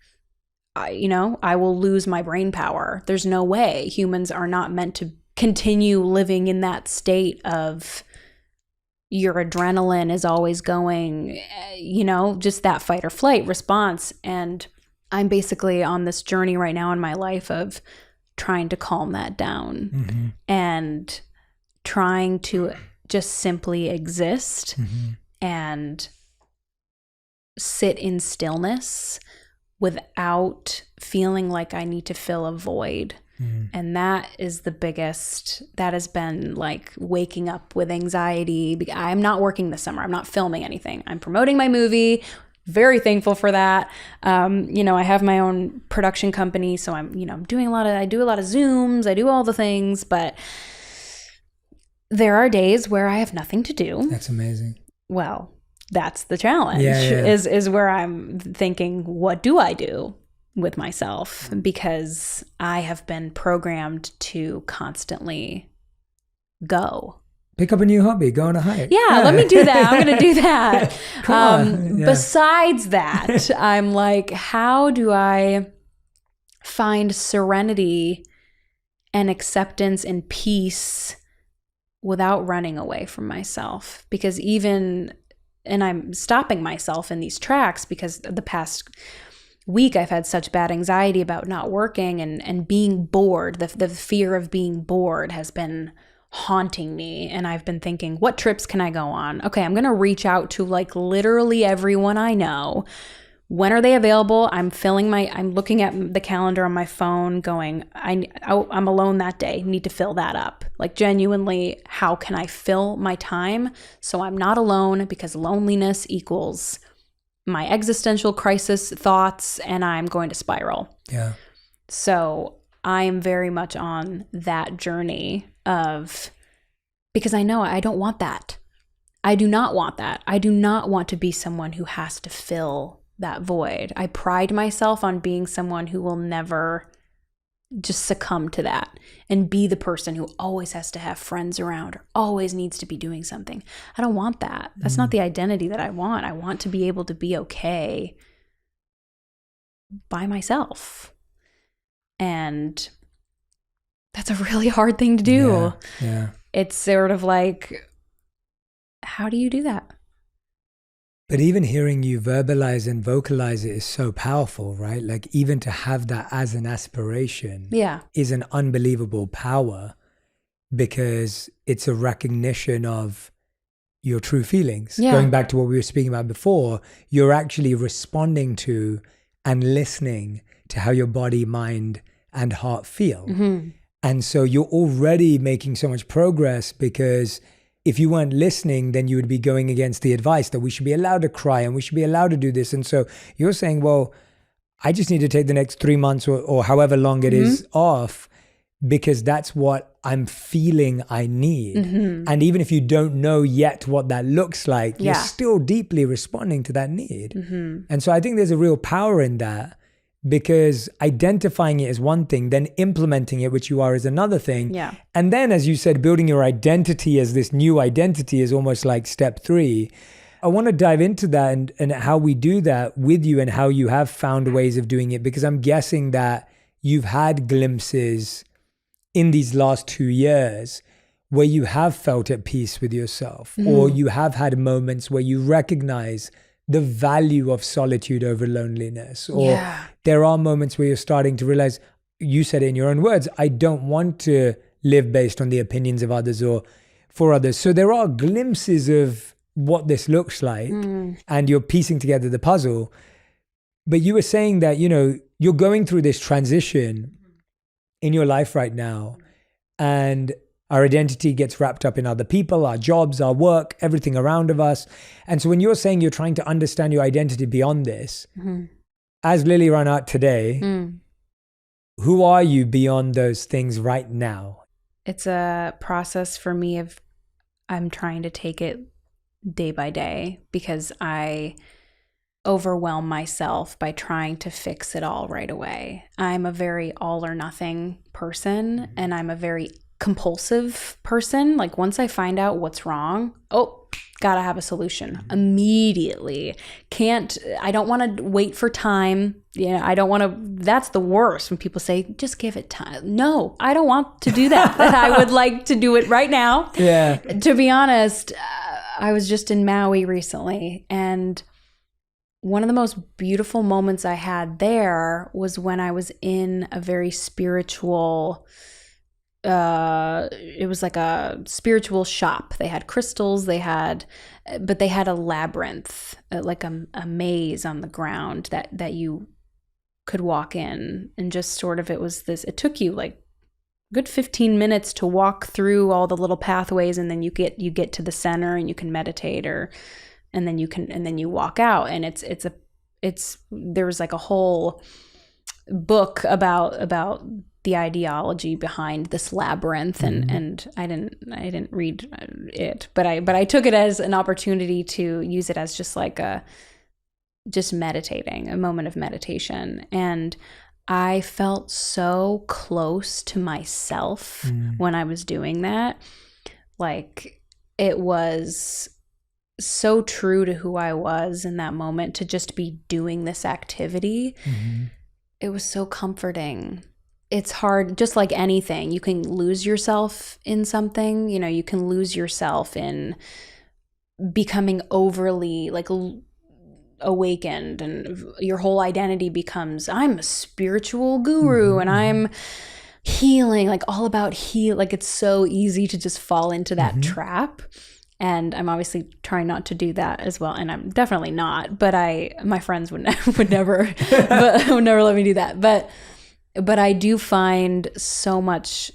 I will lose my brain power. There's no way. Humans are not meant to continue living in that state of your adrenaline is always going, just that fight or flight response. And I'm basically on this journey right now in my life of trying to calm that down and trying to just simply exist and sit in stillness without feeling like I need to fill a void. And that is the biggest, that has been like waking up with anxiety. I'm not working this summer. I'm not filming anything. I'm promoting my movie. Very thankful for that. I have my own production company, so I'm doing I do a lot of Zooms. I do all the things, but there are days where I have nothing to do. That's amazing. Well, that's the challenge, is where I'm thinking, what do I do with myself? Because I have been programmed to constantly go. Pick up a new hobby, go on a hike. Yeah, let me do that. I'm going to do that. Come on. Besides that, I'm like, how do I find serenity and acceptance and peace without running away from myself? Because and I'm stopping myself in these tracks, because the past week I've had such bad anxiety about not working and being bored. The fear of being bored has been haunting me, and I've been thinking, what trips can I go on? Okay, I'm gonna reach out to like literally everyone I know. When are they available? I'm looking at the calendar on my phone going, I'm alone that day, need to fill that up. Like, genuinely, how can I fill my time so I'm not alone? Because loneliness equals my existential crisis thoughts, and I'm going to spiral. Yeah. So I'm very much on that journey of because I know I don't want that. I do not want that. I do not want to be someone who has to fill that void. I pride myself on being someone who will never just succumb to that and be the person who always has to have friends around or always needs to be doing something. I don't want that. That's not the identity that I want. I want to be able to be okay by myself. And that's a really hard thing to do. Yeah. It's sort of like, how do you do that? But even hearing you verbalize and vocalize it is so powerful, right? Like even to have that as an aspiration is an unbelievable power, because it's a recognition of your true feelings. Yeah. Going back to what we were speaking about before, you're actually responding to and listening to how your body, mind, and heart feel. Mm-hmm. And so you're already making so much progress, because if you weren't listening, then you would be going against the advice that we should be allowed to cry and we should be allowed to do this. And so you're saying, well, I just need to take the next 3 months or however long it is off, because that's what I'm feeling I need. And even if you don't know yet what that looks like, you're still deeply responding to that need. And so I think there's a real power in that, because identifying it is one thing, then implementing it, which you are, is another thing. Yeah. And then, as you said, building your identity as this new identity is almost like step 3. I want to dive into that and how we do that with you and how you have found ways of doing it, because I'm guessing that you've had glimpses in these last 2 years where you have felt at peace with yourself, or you have had moments where you recognize the value of solitude over loneliness, or there are moments where you're starting to realize, you said it in your own words, I don't want to live based on the opinions of others or for others. So there are glimpses of what this looks like, and you're piecing together the puzzle. But you were saying that, you know, you're going through this transition in your life right now, and our identity gets wrapped up in other people, our jobs, our work, everything around of us. And so when you're saying you're trying to understand your identity beyond this, as Lily Reinhart today, who are you beyond those things right now? It's a process for me of, I'm trying to take it day by day, because I overwhelm myself by trying to fix it all right away. I'm a very all or nothing person, and I'm a very compulsive person. Like once I find out what's wrong, gotta have a solution immediately. I don't want to wait for time. I don't want to, that's the worst when people say, just give it time. No, I don't want to do that. I would like to do it right now. Yeah. To be honest, I was just in Maui recently, and one of the most beautiful moments I had there was when I was in a very spiritual, it was like a spiritual shop. They had crystals, but they had a labyrinth, like a maze on the ground that you could walk in, and just sort of, it took you like a good 15 minutes to walk through all the little pathways, and then you get to the center and you can meditate, and then you walk out, and there was like a whole book about the ideology behind this labyrinth, and I didn't read it, but I took it as an opportunity to use it as just meditating, a moment of meditation. And I felt so close to myself when I was doing that. Like it was so true to who I was in that moment to just be doing this activity. It was so comforting. It's hard, just like anything. You can lose yourself in something. You can lose yourself in becoming overly like awakened, and your whole identity becomes, I'm a spiritual guru and I'm healing, like all about like it's so easy to just fall into that trap. And I'm obviously trying not to do that as well, and I'm definitely not. But my friends would never let me do that. But I do find so much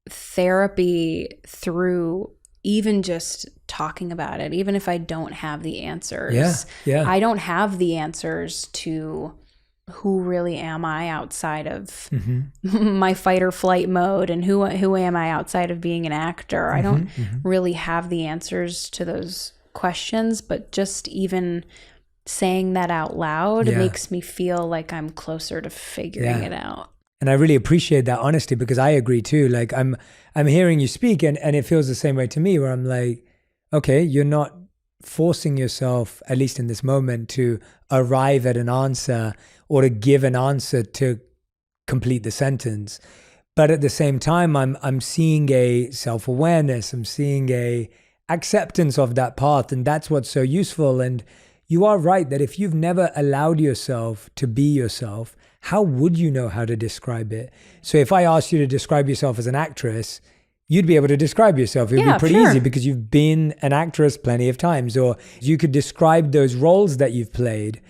therapy through even just talking about it, even if I don't have the answers. Yeah. I don't have the answers to who really am I outside of my fight or flight mode, and who am I outside of being an actor? I don't really have the answers to those questions, but just even saying that out loud makes me feel like I'm closer to figuring it out. And I really appreciate that honesty, because I agree too. Like I'm hearing you speak, and it feels the same way to me, where I'm like, okay, you're not forcing yourself, at least in this moment, to arrive at an answer or to give an answer to complete the sentence. But at the same time, I'm seeing a self-awareness, I'm seeing a acceptance of that path, and that's what's so useful. And you are right that if you've never allowed yourself to be yourself, how would you know how to describe it? So if I asked you to describe yourself as an actress, you'd be able to describe yourself. It would be pretty easy, because you've been an actress plenty of times, or you could describe those roles that you've played.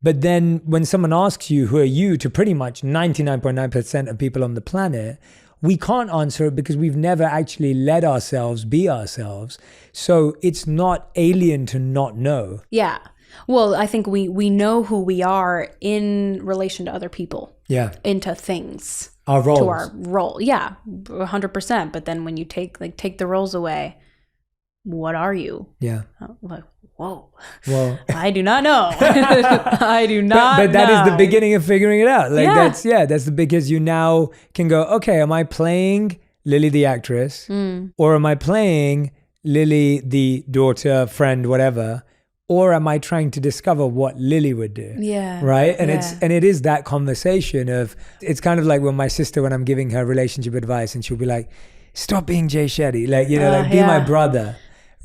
But then when someone asks you, who are you, to pretty much 99.9% of people on the planet, we can't answer it because we've never actually let ourselves be ourselves. So it's not alien to not know. Yeah. Well, I think we know who we are in relation to other people. Yeah. Into things. Our roles. To our role. Yeah, 100%. But then when you take the roles away, what are you? Yeah. Like, whoa. Well, I do not know. I do not But that know. is the beginning of figuring it out. Like that's because you now can go, okay, am I playing Lily the actress? Or am I playing Lily the daughter, friend, whatever? Or am I trying to discover what Lily would do? Yeah. Right? And it is that conversation of, it's kind of like when my sister, when I'm giving her relationship advice, and she'll be like, stop being Jay Shetty. Like, be my brother.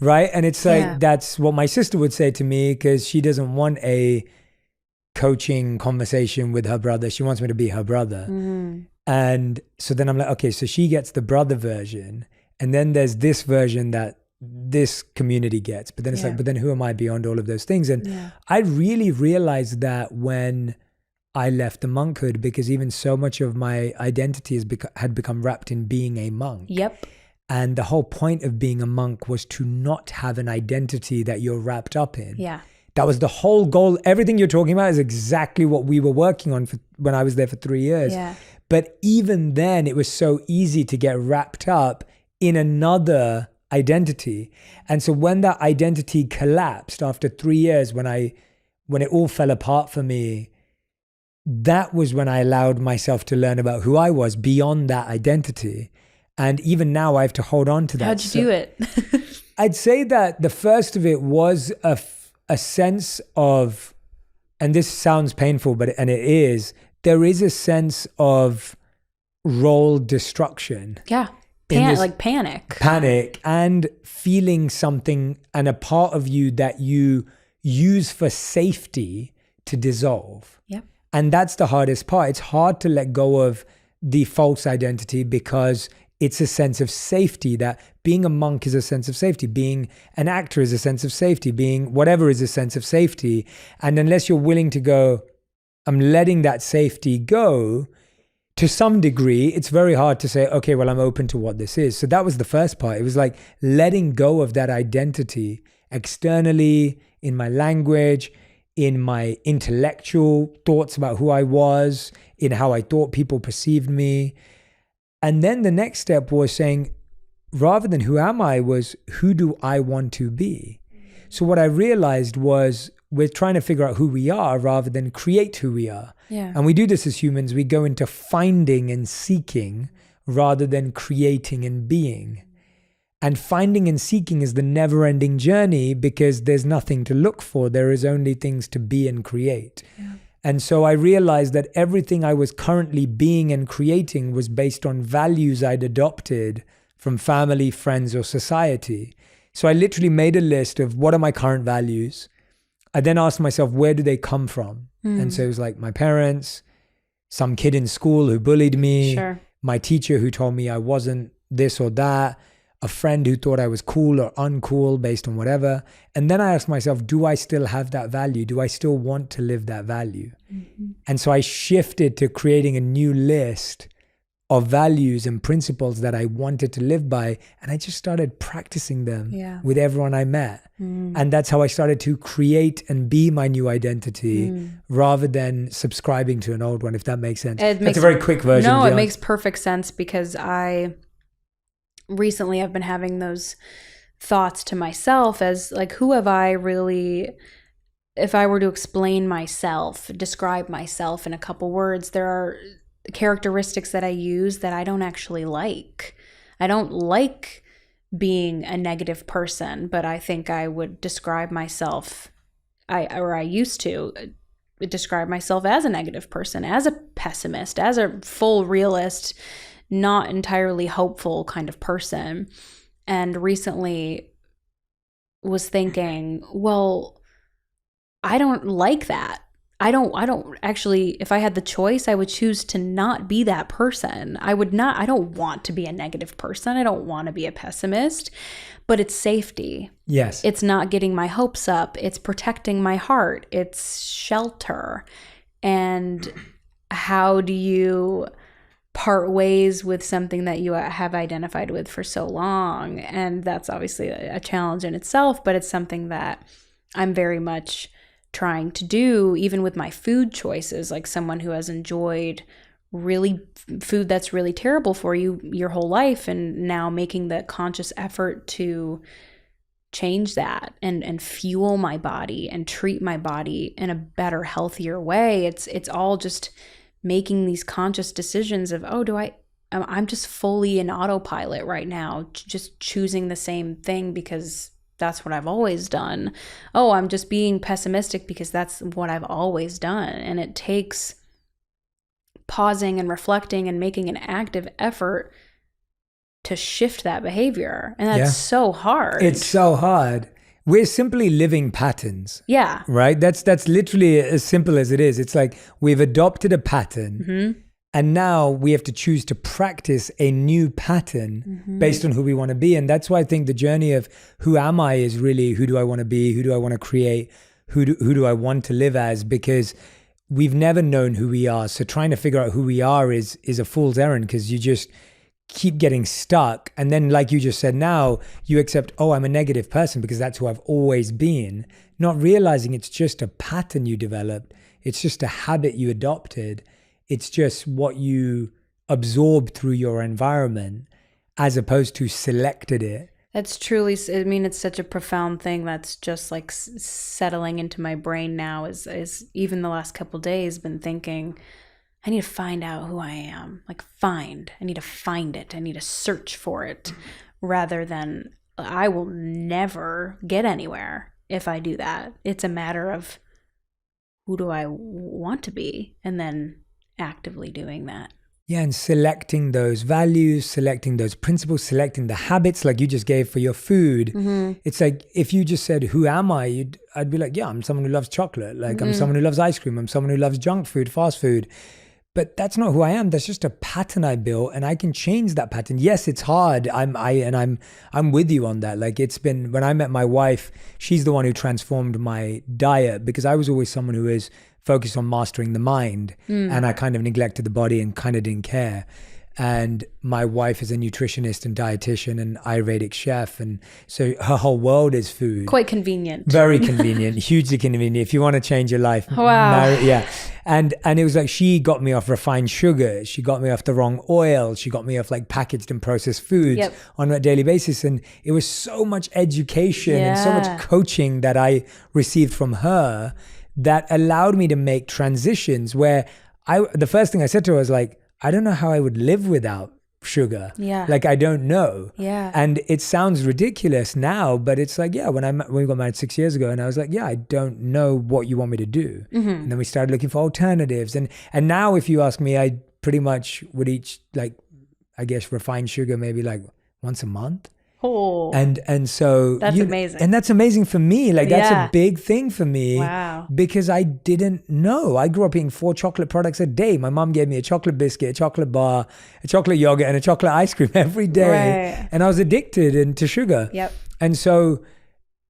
Right? And it's like, that's what my sister would say to me, because she doesn't want a coaching conversation with her brother. She wants me to be her brother. And so then I'm like, okay, so she gets the brother version. And then there's this version that this community gets. But then it's like, but then who am I beyond all of those things? And I really realized that when I left the monkhood, because even so much of my identity had become wrapped in being a monk. Yep. And the whole point of being a monk was to not have an identity that you're wrapped up in. Yeah. That was the whole goal. Everything you're talking about is exactly what we were working on when I was there for 3 years. Yeah. But even then, it was so easy to get wrapped up in another identity. And so when that identity collapsed after 3 years, when it all fell apart for me, that was when I allowed myself to learn about who I was beyond that identity. And even now I have to hold on to that. How'd you do it? I'd say that the first of it was a sense of, and this sounds painful, and it is, there is a sense of role destruction. Yeah. Like panic. Panic and feeling something, and a part of you that you use for safety to dissolve. Yep. And that's the hardest part. It's hard to let go of the false identity, because it's a sense of safety. That being a monk is a sense of safety. Being an actor is a sense of safety. Being whatever is a sense of safety. And unless you're willing to go, I'm letting that safety go, to some degree, it's very hard to say, okay, well, I'm open to what this is. So that was the first part. It was like letting go of that identity externally, in my language, in my intellectual thoughts about who I was, in how I thought people perceived me. And then the next step was saying, rather than who am I, was who do I want to be? So what I realized was, we're trying to figure out who we are rather than create who we are. Yeah. And we do this as humans. We go into finding and seeking rather than creating and being. And finding and seeking is the never-ending journey, because there's nothing to look for. There is only things to be and create. Yeah. And so I realized that everything I was currently being and creating was based on values I'd adopted from family, friends, or society. So I literally made a list of what are my current values. I then asked myself, where do they come from? And so it was like my parents, some kid in school who bullied me, my teacher who told me I wasn't this or that, a friend who thought I was cool or uncool based on whatever. And then I asked myself, do I still have that value? Do I still want to live that value? And so I shifted to creating a new list of values and principles that I wanted to live by. And I just started practicing them with everyone I met. And that's how I started to create and be my new identity rather than subscribing to an old one, if that makes sense. That's a very quick version. No, it makes perfect sense, because recently I've been having those thoughts to myself as like, who have I really, if I were to explain myself, describe myself in a couple words, there are characteristics that I use that I don't actually like. I don't like being a negative person, but I think I would describe myself, I used to describe myself as a negative person, as a pessimist, as a full realist, not entirely hopeful kind of person. And recently was thinking, well, I don't like that. I don't actually, if I had the choice, I would choose to not be that person. I don't want to be a negative person. I don't want to be a pessimist, but it's safety. Yes. It's not getting my hopes up. It's protecting my heart. It's shelter. And how do you part ways with something that you have identified with for so long? And that's obviously a challenge in itself, but it's something that I'm very much trying to do, even with my food choices, like someone who has enjoyed really food that's really terrible for you your whole life, and now making the conscious effort to change that and fuel my body and treat my body in a better, healthier way. It's all just making these conscious decisions of, I'm just fully in autopilot right now, just choosing the same thing because that's what I've always done. Oh, I'm just being pessimistic because that's what I've always done. And it takes pausing and reflecting and making an active effort to shift that behavior. And that's so hard. It's so hard. We're simply living patterns. Yeah. Right? That's literally as simple as it is. It's like we've adopted a pattern. And now we have to choose to practice a new pattern based on who we want to be. And that's why I think the journey of who am I is really, who do I want to be? Who do I want to create? Who do I want to live as? Because we've never known who we are. So trying to figure out who we are is a fool's errand, because you just keep getting stuck. And then, like you just said, now you accept, I'm a negative person because that's who I've always been, not realizing it's just a pattern you developed. It's just a habit you adopted. It's just what you absorbed through your environment as opposed to selected it. That's truly, I mean, it's such a profound thing that's just like settling into my brain now is even the last couple of days been thinking, I need to find out who I am. I need to find it. I need to search for it, rather than I will never get anywhere if I do that. It's a matter of who do I want to be, and then actively doing that. Yeah, and selecting those values, selecting those principles, selecting the habits like you just gave for your food. It's like if you just said, who am I? I'd be like, I'm someone who loves chocolate. I'm someone who loves ice cream. I'm someone who loves junk food, fast food. But that's not who I am. That's just a pattern I built, and I can change that pattern. Yes, it's hard. I'm with you on that. Like, it's been, when I met my wife, she's the one who transformed my diet, because I was always someone who is focused on mastering the mind, and I kind of neglected the body and kind of didn't care. And my wife is a nutritionist and dietitian and Ayurvedic chef, and so her whole world is food. Quite convenient. Very convenient, hugely convenient. If you want to change your life, wow. And it was like, she got me off refined sugar, she got me off the wrong oil, she got me off like packaged and processed foods on a daily basis. And it was so much education and so much coaching that I received from her that allowed me to make transitions where the first thing I said to her was like, I don't know how I would live without sugar. Yeah. Like, I don't know. Yeah. And it sounds ridiculous now, but it's like, when we got married 6 years ago, and I was like, I don't know what you want me to do. And then we started looking for alternatives. And now if you ask me, I pretty much would eat, like, I guess refined sugar maybe like once a month. Oh, and so that's amazing. And that's amazing for me. Like, that's a big thing for me. Wow. Because I didn't know. I grew up eating 4 chocolate products a day. My mom gave me a chocolate biscuit, a chocolate bar, a chocolate yogurt, and a chocolate ice cream every day. Right. And I was addicted to sugar. Yep. And so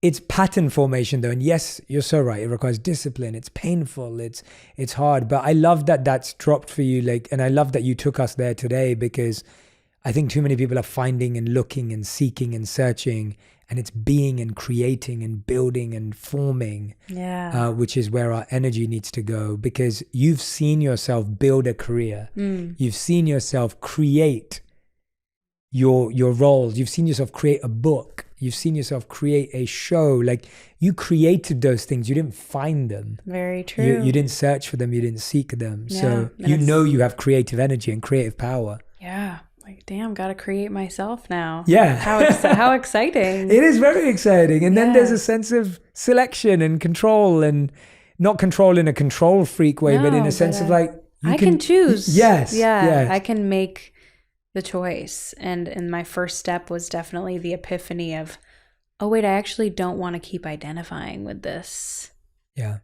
it's pattern formation though. And yes, you're so right. It requires discipline. It's painful. It's hard. But I love that that's dropped for you. Like, and I love that you took us there today, because I think too many people are finding and looking and seeking and searching, and it's being and creating and building and forming, which is where our energy needs to go, because you've seen yourself build a career. You've seen yourself create your roles. You've seen yourself create a book. You've seen yourself create a show. Like, you created those things. You didn't find them. Very true. You didn't search for them. You didn't seek them. So you know you have creative energy and creative power. Yeah. Like, damn, got to create myself now. Yeah. How exciting. It is very exciting. And then there's a sense of selection and control, and not control in a control freak way, but in a sense of like, I can choose. Yes. Yeah. I can make the choice. And my first step was definitely the epiphany of, oh, wait, I actually don't want to keep identifying with this. Yeah.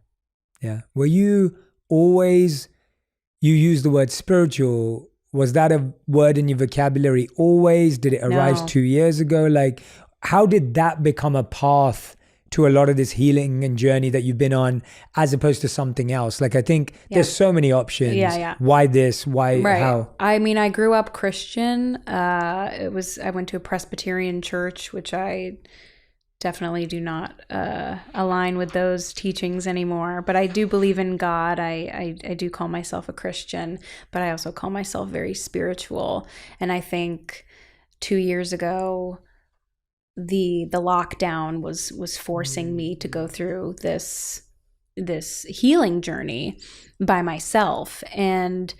Yeah. Were you always, you use the word spiritual, was that a word in your vocabulary always? Did it arise 2 years ago? Like, how did that become a path to a lot of this healing and journey that you've been on, as opposed to something else? Like, I think there's so many options. Yeah. Why this? Why, how? I mean, I grew up Christian. I went to a Presbyterian church, which I definitely do not align with those teachings anymore. But I do believe in God. I do call myself a Christian, but I also call myself very spiritual. And I think 2 years ago, the lockdown was forcing me to go through this healing journey by myself. And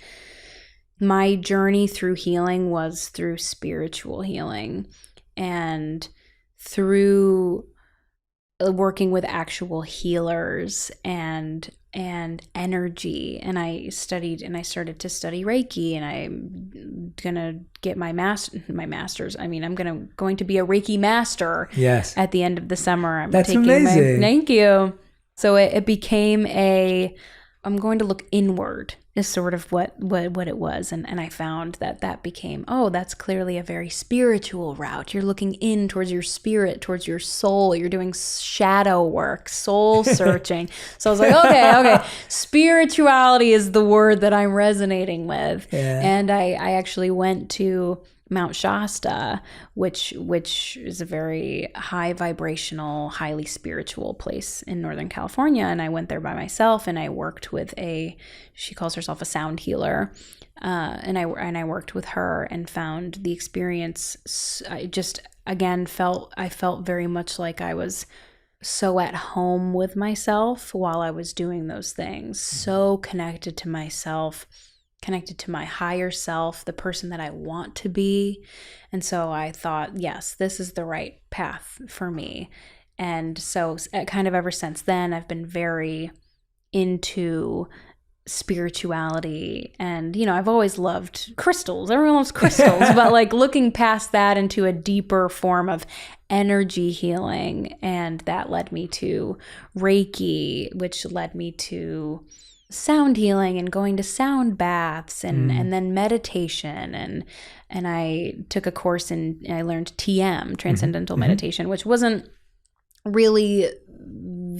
my journey through healing was through spiritual healing, and through working with actual healers and energy. And I started to study Reiki, and I'm gonna get my master's. I mean, I'm going to be a Reiki master. Yes. At the end of the summer. That's amazing. Thank you. So it became I'm going to look inward, is sort of what it was. And I found that became, that's clearly a very spiritual route. You're looking in towards your spirit, towards your soul. You're doing shadow work, soul searching. So I was like, okay. Spirituality is the word that I'm resonating with. Yeah. And I actually went to Mount Shasta, which is a very high vibrational, highly spiritual place in Northern California. And I went there by myself, and I worked with she calls herself a sound healer. And I worked with her and found the experience. I just, again, felt very much like I was so at home with myself while I was doing those things, so connected to myself, connected to my higher self, the person that I want to be. And so I thought, yes, this is the right path for me. And so kind of ever since then, I've been very into spirituality. And, I've always loved crystals. Everyone loves crystals, but like looking past that into a deeper form of energy healing. And that led me to Reiki, which led me to sound healing and going to sound baths and then meditation. And I took a course and I learned TM, Transcendental Meditation, which wasn't really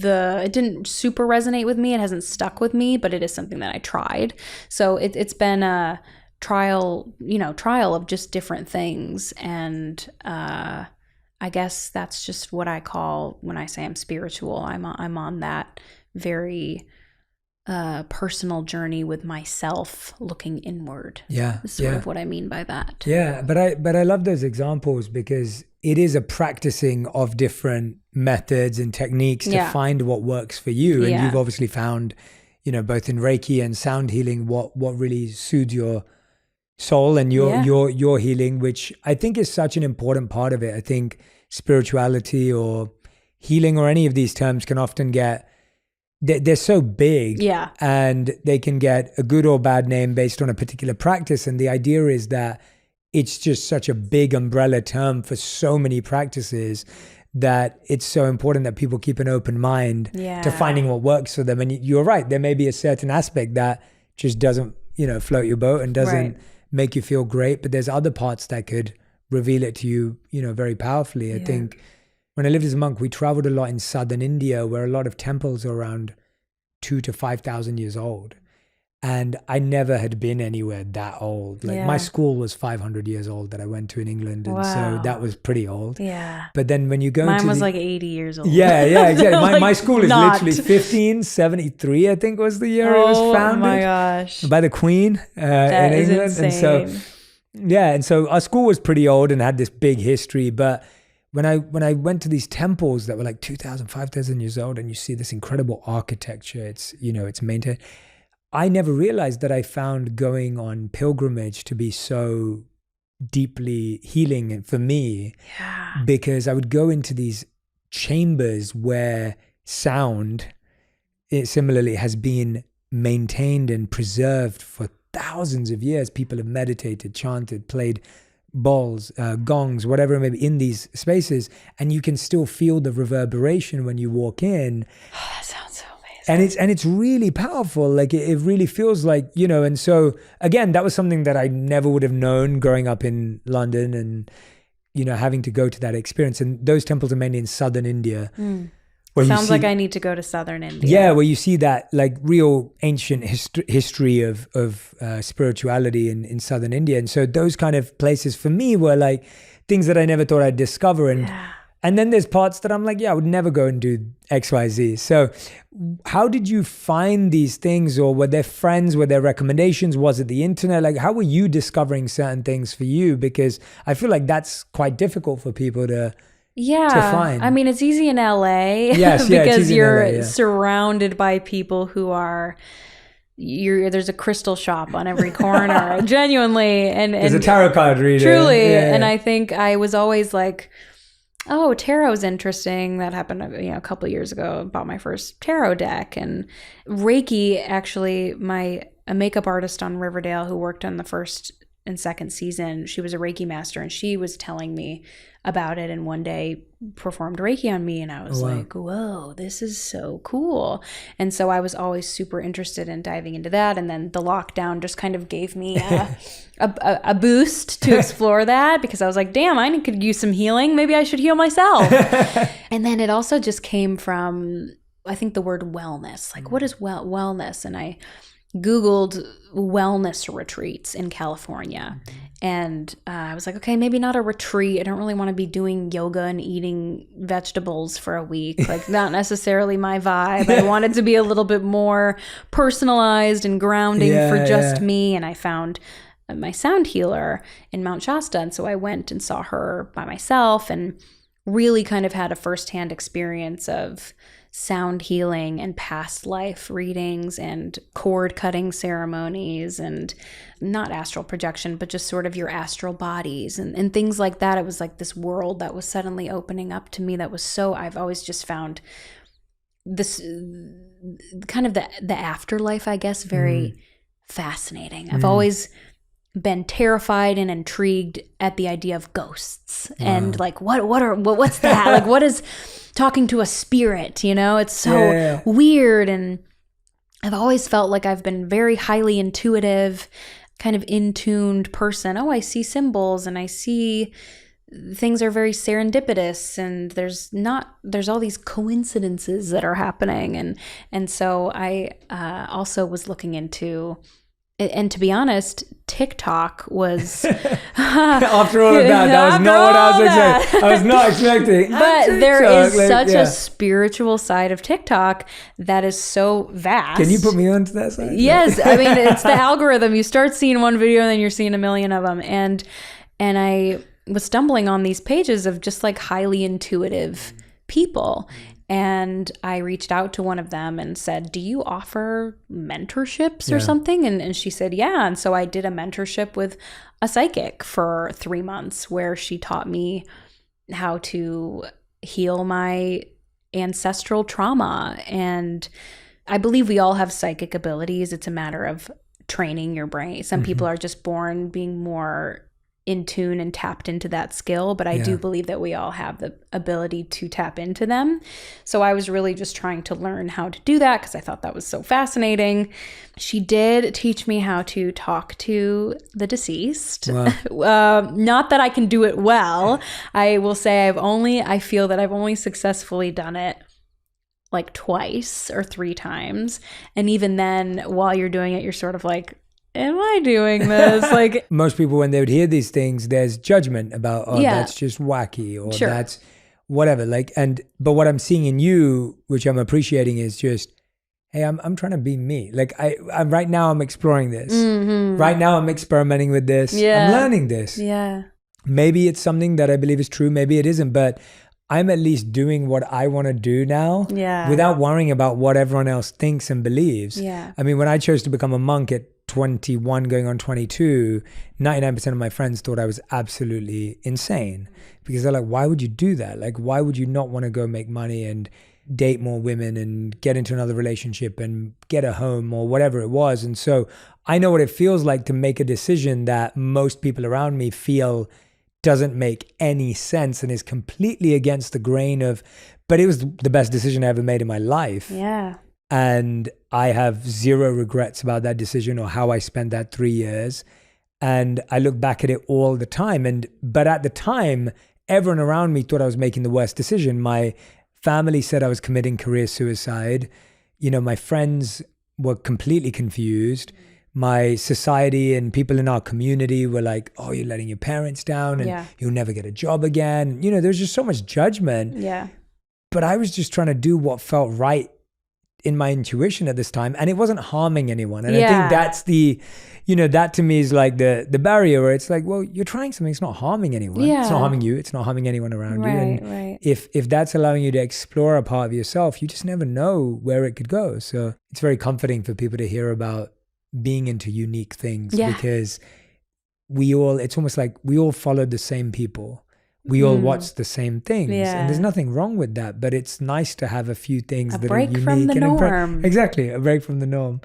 it didn't super resonate with me. It hasn't stuck with me, but it is something that I tried. So it's been a trial of just different things. And I guess that's just what I call, when I say I'm spiritual, I'm on that very personal journey with myself, looking inward. Yeah. Is sort of what I mean by that. Yeah. But I love those examples, because it is a practicing of different methods and techniques to find what works for you. And you've obviously found, both in Reiki and sound healing, what really soothes your soul and your healing, which I think is such an important part of it. I think spirituality or healing or any of these terms can often get, they're so big, and they can get a good or bad name based on a particular practice. And the idea is that it's just such a big umbrella term for so many practices that it's so important that people keep an open mind to finding what works for them. And you're right, there may be a certain aspect that just doesn't, float your boat and doesn't make you feel great, but there's other parts that could reveal it to you, very powerfully. I think when I lived as a monk, we traveled a lot in southern India, where a lot of temples are around 2,000 to 5,000 years old. And I never had been anywhere that old. Like my school was 500 years old that I went to in England. And so that was pretty old. Yeah. But then when you go Mine was like 80 years old. Yeah, exactly. Like, my school is literally 1573, I think was the year it was founded. Oh my gosh. By the Queen in England. Insane. And so our school was pretty old and had this big history. But when I went to these temples that were like 2,000, 5,000 years old, and you see this incredible architecture, it's maintained. I never realized that I found going on pilgrimage to be so deeply healing for me, because I would go into these chambers where sound, similarly, has been maintained and preserved for thousands of years. People have meditated, chanted, played bowls, gongs, whatever it may be in these spaces, and you can still feel the reverberation when you walk in. Oh, that sounds so amazing. And it's really powerful. Like it really feels like, and so again, that was something that I never would have known growing up in London and, having to go to that experience. And those temples are mainly in southern India. Sounds like I need to go to southern India. Yeah, where you see that like real ancient history of spirituality in southern India. And so those kind of places for me were like things that I never thought I'd discover. And then there's parts that I'm like, I would never go and do X, Y, Z. So how did you find these things? Or were there friends? Were there recommendations? Was it the internet? Like, how were you discovering certain things for you? Because I feel like that's quite difficult for people to find. I mean, it's easy in LA because you're surrounded by people who are... there's a crystal shop on every corner, genuinely. And there's a tarot card reader. Truly. And I think I was always like... oh, tarot's interesting. That happened, a couple of years ago. I bought my first tarot deck. And Reiki, actually, a makeup artist on Riverdale who worked on the first and second season, she was a Reiki master, and she was telling me about it, and one day performed Reiki on me, and I was like, whoa, this is so cool. And so I was always super interested in diving into that, and then the lockdown just kind of gave me a boost to explore that, because I was like, damn, I could use some healing. Maybe I should heal myself. And then it also just came from, I think, the word wellness. Like, what is wellness? And I Googled wellness retreats in California. And I was like, okay, maybe not a retreat. I don't really want to be doing yoga and eating vegetables for a week. Like, not necessarily my vibe. I wanted to be a little bit more personalized and grounding for just me. And I found my sound healer in Mount Shasta. And so I went and saw her by myself and really kind of had a firsthand experience of sound healing and past life readings and cord cutting ceremonies, and not astral projection, but just sort of your astral bodies and things like that. It was like this world that was suddenly opening up to me that was so, I've always just found this kind of the afterlife, I guess, very fascinating. I've always been terrified and intrigued at the idea of ghosts and like what's that? Like, what is talking to a spirit? It's so weird. And I've always felt like I've been very highly intuitive, kind of in-tuned person. Oh, I see symbols and I see things are very serendipitous, and there's all these coincidences that are happening. And so I also was looking into, and to be honest, TikTok was... After all of that was not what I was expecting. I was not expecting. But there is such a spiritual side of TikTok that is so vast. Can you put me onto that side? Yes. I mean, it's the algorithm. You start seeing one video and then you're seeing a million of them. And I was stumbling on these pages of just like highly intuitive people. And I reached out to one of them and said, do you offer mentorships or something? And she said, yeah. And so I did a mentorship with a psychic for 3 months, where she taught me how to heal my ancestral trauma. And I believe we all have psychic abilities. It's a matter of training your brain. Some people are just born being more in tune and tapped into that skill, but I do believe that we all have the ability to tap into them. So I was really just trying to learn how to do that because I thought that was so fascinating. She did teach me how to talk to the deceased. Wow. Not that I can do it well. I will say I feel that I've only successfully done it like twice or 3 times. And even then, while you're doing it, you're sort of like, am I doing this? Like, most people, when they would hear these things, there's judgment about, oh, that's just wacky, or that's whatever. Like, but what I'm seeing in you, which I'm appreciating, is just, hey, I'm trying to be me. Like I'm right now, I'm exploring this. Right now, I'm experimenting with this. I'm learning this. Yeah. Maybe it's something that I believe is true. Maybe it isn't, but I'm at least doing what I want to do now without worrying about what everyone else thinks and believes. Yeah. I mean, when I chose to become a monk at 21 going on 22, 99% of my friends thought I was absolutely insane, because they're like, why would you do that? Like, why would you not want to go make money and date more women and get into another relationship and get a home or whatever it was? And so I know what it feels like to make a decision that most people around me feel doesn't make any sense and is completely against the grain of, but it was the best decision I ever made in my life. Yeah. And I have zero regrets about that decision or how I spent that 3 years. And I look back at it all the time. But at the time, everyone around me thought I was making the worst decision. My family said I was committing career suicide. You know, my friends were completely confused. My society and people in our community were like, oh, you're letting your parents down and you'll never get a job again. You know, there's just so much judgment. Yeah. But I was just trying to do what felt right in my intuition at this time, and it wasn't harming anyone. And I think that's that to me is like the barrier, where it's like, well, you're trying something, it's not harming anyone. It's not harming you, it's not harming anyone around you. And if that's allowing you to explore a part of yourself, you just never know where it could go. So it's very comforting for people to hear about being into unique things, because it's almost like we all followed the same people. We all watch the same things, and there's nothing wrong with that. But it's nice to have a few things that are unique. A break from the norm. Exactly, a break from the norm.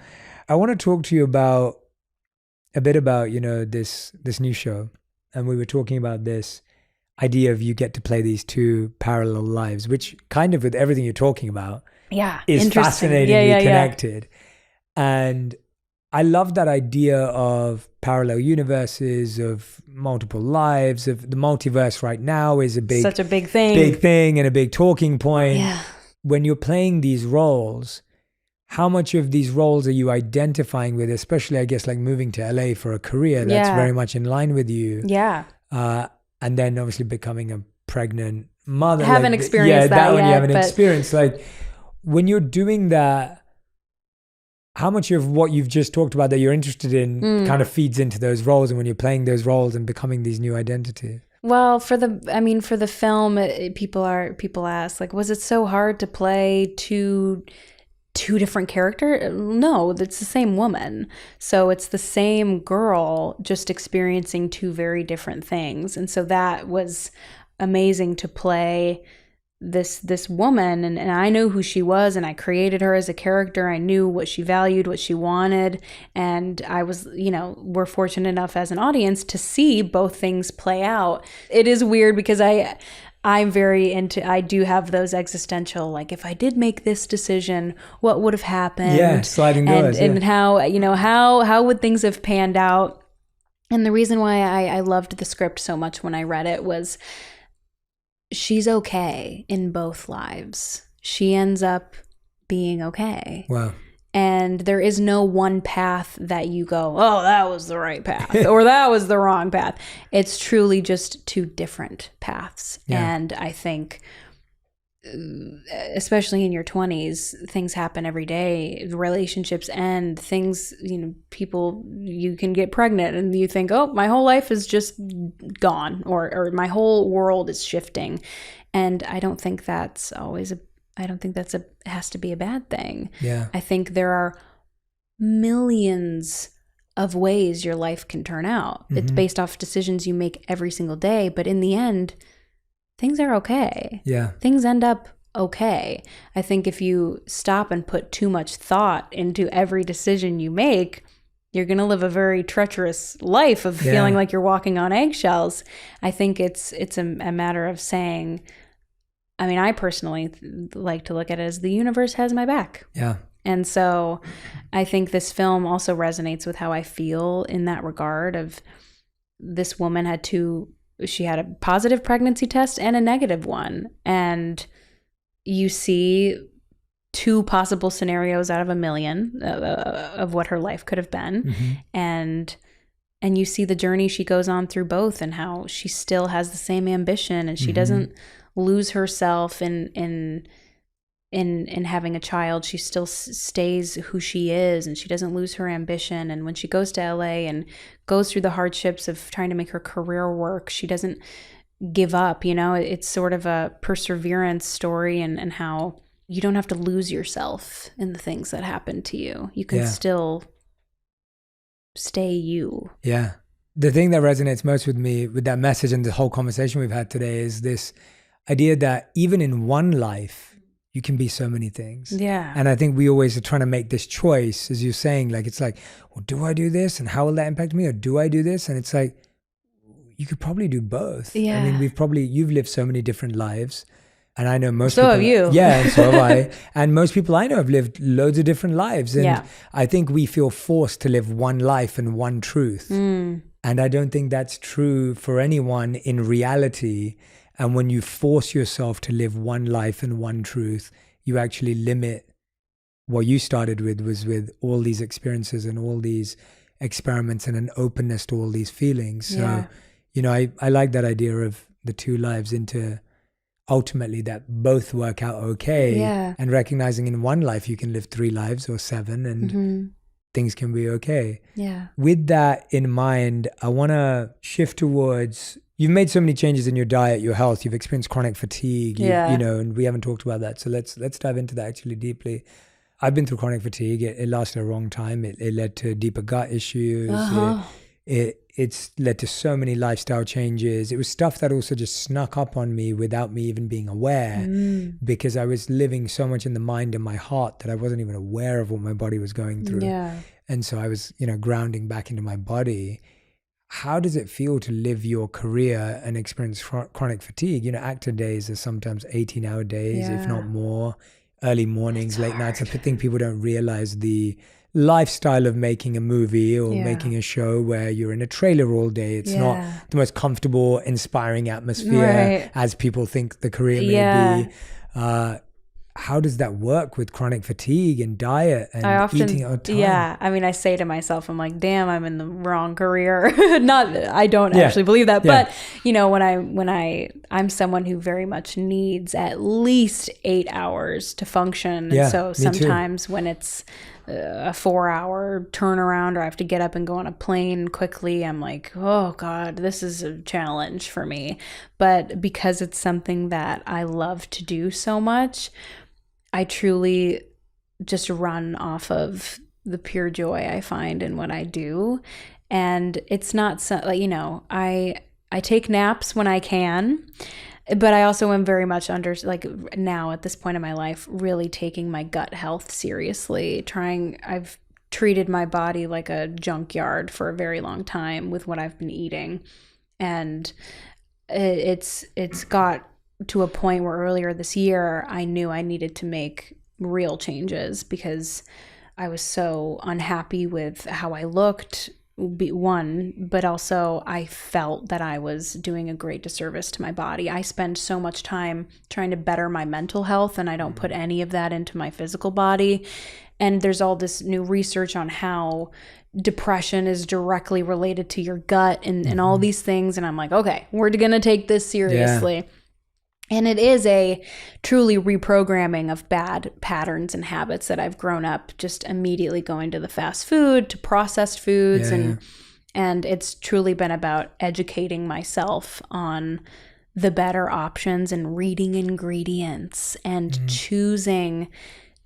I want to talk to you a bit about this new show, and we were talking about this idea of you get to play these 2 parallel lives, which kind of with everything you're talking about, is fascinatingly connected. And I love that idea of parallel universes, of multiple lives, of the multiverse right now is such a big thing and a big talking point. Yeah. When you're playing these roles, how much of these roles are you identifying with, especially I guess like moving to LA for a career that's very much in line with you. Yeah. And then obviously becoming a pregnant mother. I haven't experienced that one yet, you haven't experienced. Like when you're doing that, how much of what you've just talked about that you're interested in kind of feeds into those roles, and when you're playing those roles and becoming these new identities? Well, for the film, people ask, like, was it so hard to play two different characters? No, it's the same woman. So it's the same girl, just experiencing 2 very different things. And so that was amazing to play this woman, and I knew who she was, and I created her as a character. I knew what she valued, what she wanted, and I was, we're fortunate enough as an audience to see both things play out. It is weird because I'm very into, I do have those existential, like, if I did make this decision, what would have happened? Yeah, sliding doors. And how, how would things have panned out? And the reason why I loved the script so much when I read it was, she's okay in both lives. She ends up being okay. Wow. And there is no one path that you go, oh, that was the right path or that was the wrong path. It's truly just 2 different paths. Yeah. And I think, especially in your 20s, things happen every day. Relationships end, things, people, you can get pregnant and you think, oh, my whole life is just gone, or my whole world is shifting. And I don't think that's has to be a bad thing. Yeah. I think there are millions of ways your life can turn out. Mm-hmm. It's based off decisions you make every single day, but in the end, things are okay. Yeah. Things end up okay. I think if you stop and put too much thought into every decision you make, you're going to live a very treacherous life of feeling like you're walking on eggshells. I think it's a matter of saying, I mean, I personally like to look at it as the universe has my back. Yeah. And so I think this film also resonates with how I feel in that regard of this woman she had a positive pregnancy test and a negative one. And you see 2 possible scenarios out of a million of what her life could have been. Mm-hmm. And you see the journey she goes on through both and how she still has the same ambition and she doesn't lose herself in having a child. She still stays who she is and she doesn't lose her ambition. And when she goes to LA and goes through the hardships of trying to make her career work, she doesn't give up. It's sort of a perseverance story and how you don't have to lose yourself in the things that happen to you. You can still stay you. Yeah. The thing that resonates most with me with that message and the whole conversation we've had today is this idea that even in one life, you can be so many things. Yeah. And I think we always are trying to make this choice, as you're saying, like, it's like, well, do I do this? And how will that impact me? Or do I do this? And it's like, you could probably do both. Yeah. I mean, you've lived so many different lives. And I know most so people. Have you. Yeah, and so have I. And most people I know have lived loads of different lives. And I think we feel forced to live one life and one truth. And I don't think that's true for anyone in reality. And when you force yourself to live one life and one truth, you actually limit what you started with, was with all these experiences and all these experiments and an openness to all these feelings. So, I like that idea of the 2 lives into ultimately that both work out okay. Yeah. And recognizing in one life you can live 3 lives or 7 and things can be okay. Yeah. With that in mind, I want to shift towards, you've made so many changes in your diet, your health, you've experienced chronic fatigue, and we haven't talked about that. So let's dive into that actually deeply. I've been through chronic fatigue. It lasted a long time. It led to deeper gut issues. It's led to so many lifestyle changes. It was stuff that also just snuck up on me without me even being aware, because I was living so much in the mind and my heart that I wasn't even aware of what my body was going through. Yeah. And so I was, grounding back into my body. How does it feel to live your career and experience chronic fatigue? Actor days are sometimes 18-hour days, if not more, early mornings, late nights. I think people don't realize the lifestyle of making a movie or making a show where you're in a trailer all day. It's not the most comfortable, inspiring atmosphere as people think the career may be. How does that work with chronic fatigue and diet and eating at time? Yeah. I mean, I say to myself, I'm like, damn, I'm in the wrong career. I don't actually believe that. But, I'm someone who very much needs at least 8 hours to function. And so sometimes when it's a 4-hour turnaround or I have to get up and go on a plane quickly, I'm like, oh God, this is a challenge for me. But because it's something that I love to do so much, I truly just run off of the pure joy I find in what I do. And it's not so, I take naps when I can, but I also am very much now at this point in my life, really taking my gut health seriously. I've treated my body like a junkyard for a very long time with what I've been eating. And it's got to a point where earlier this year, I knew I needed to make real changes because I was so unhappy with how I looked, but also I felt that I was doing a great disservice to my body. I spend so much time trying to better my mental health, and I don't put any of that into my physical body. And there's all this new research on how depression is directly related to your gut and all these things. And I'm like, okay, we're going to take this seriously. Yeah. And it is a truly reprogramming of bad patterns and habits that I've grown up just immediately going to the fast food, to processed foods. And it's truly been about educating myself on the better options and reading ingredients and choosing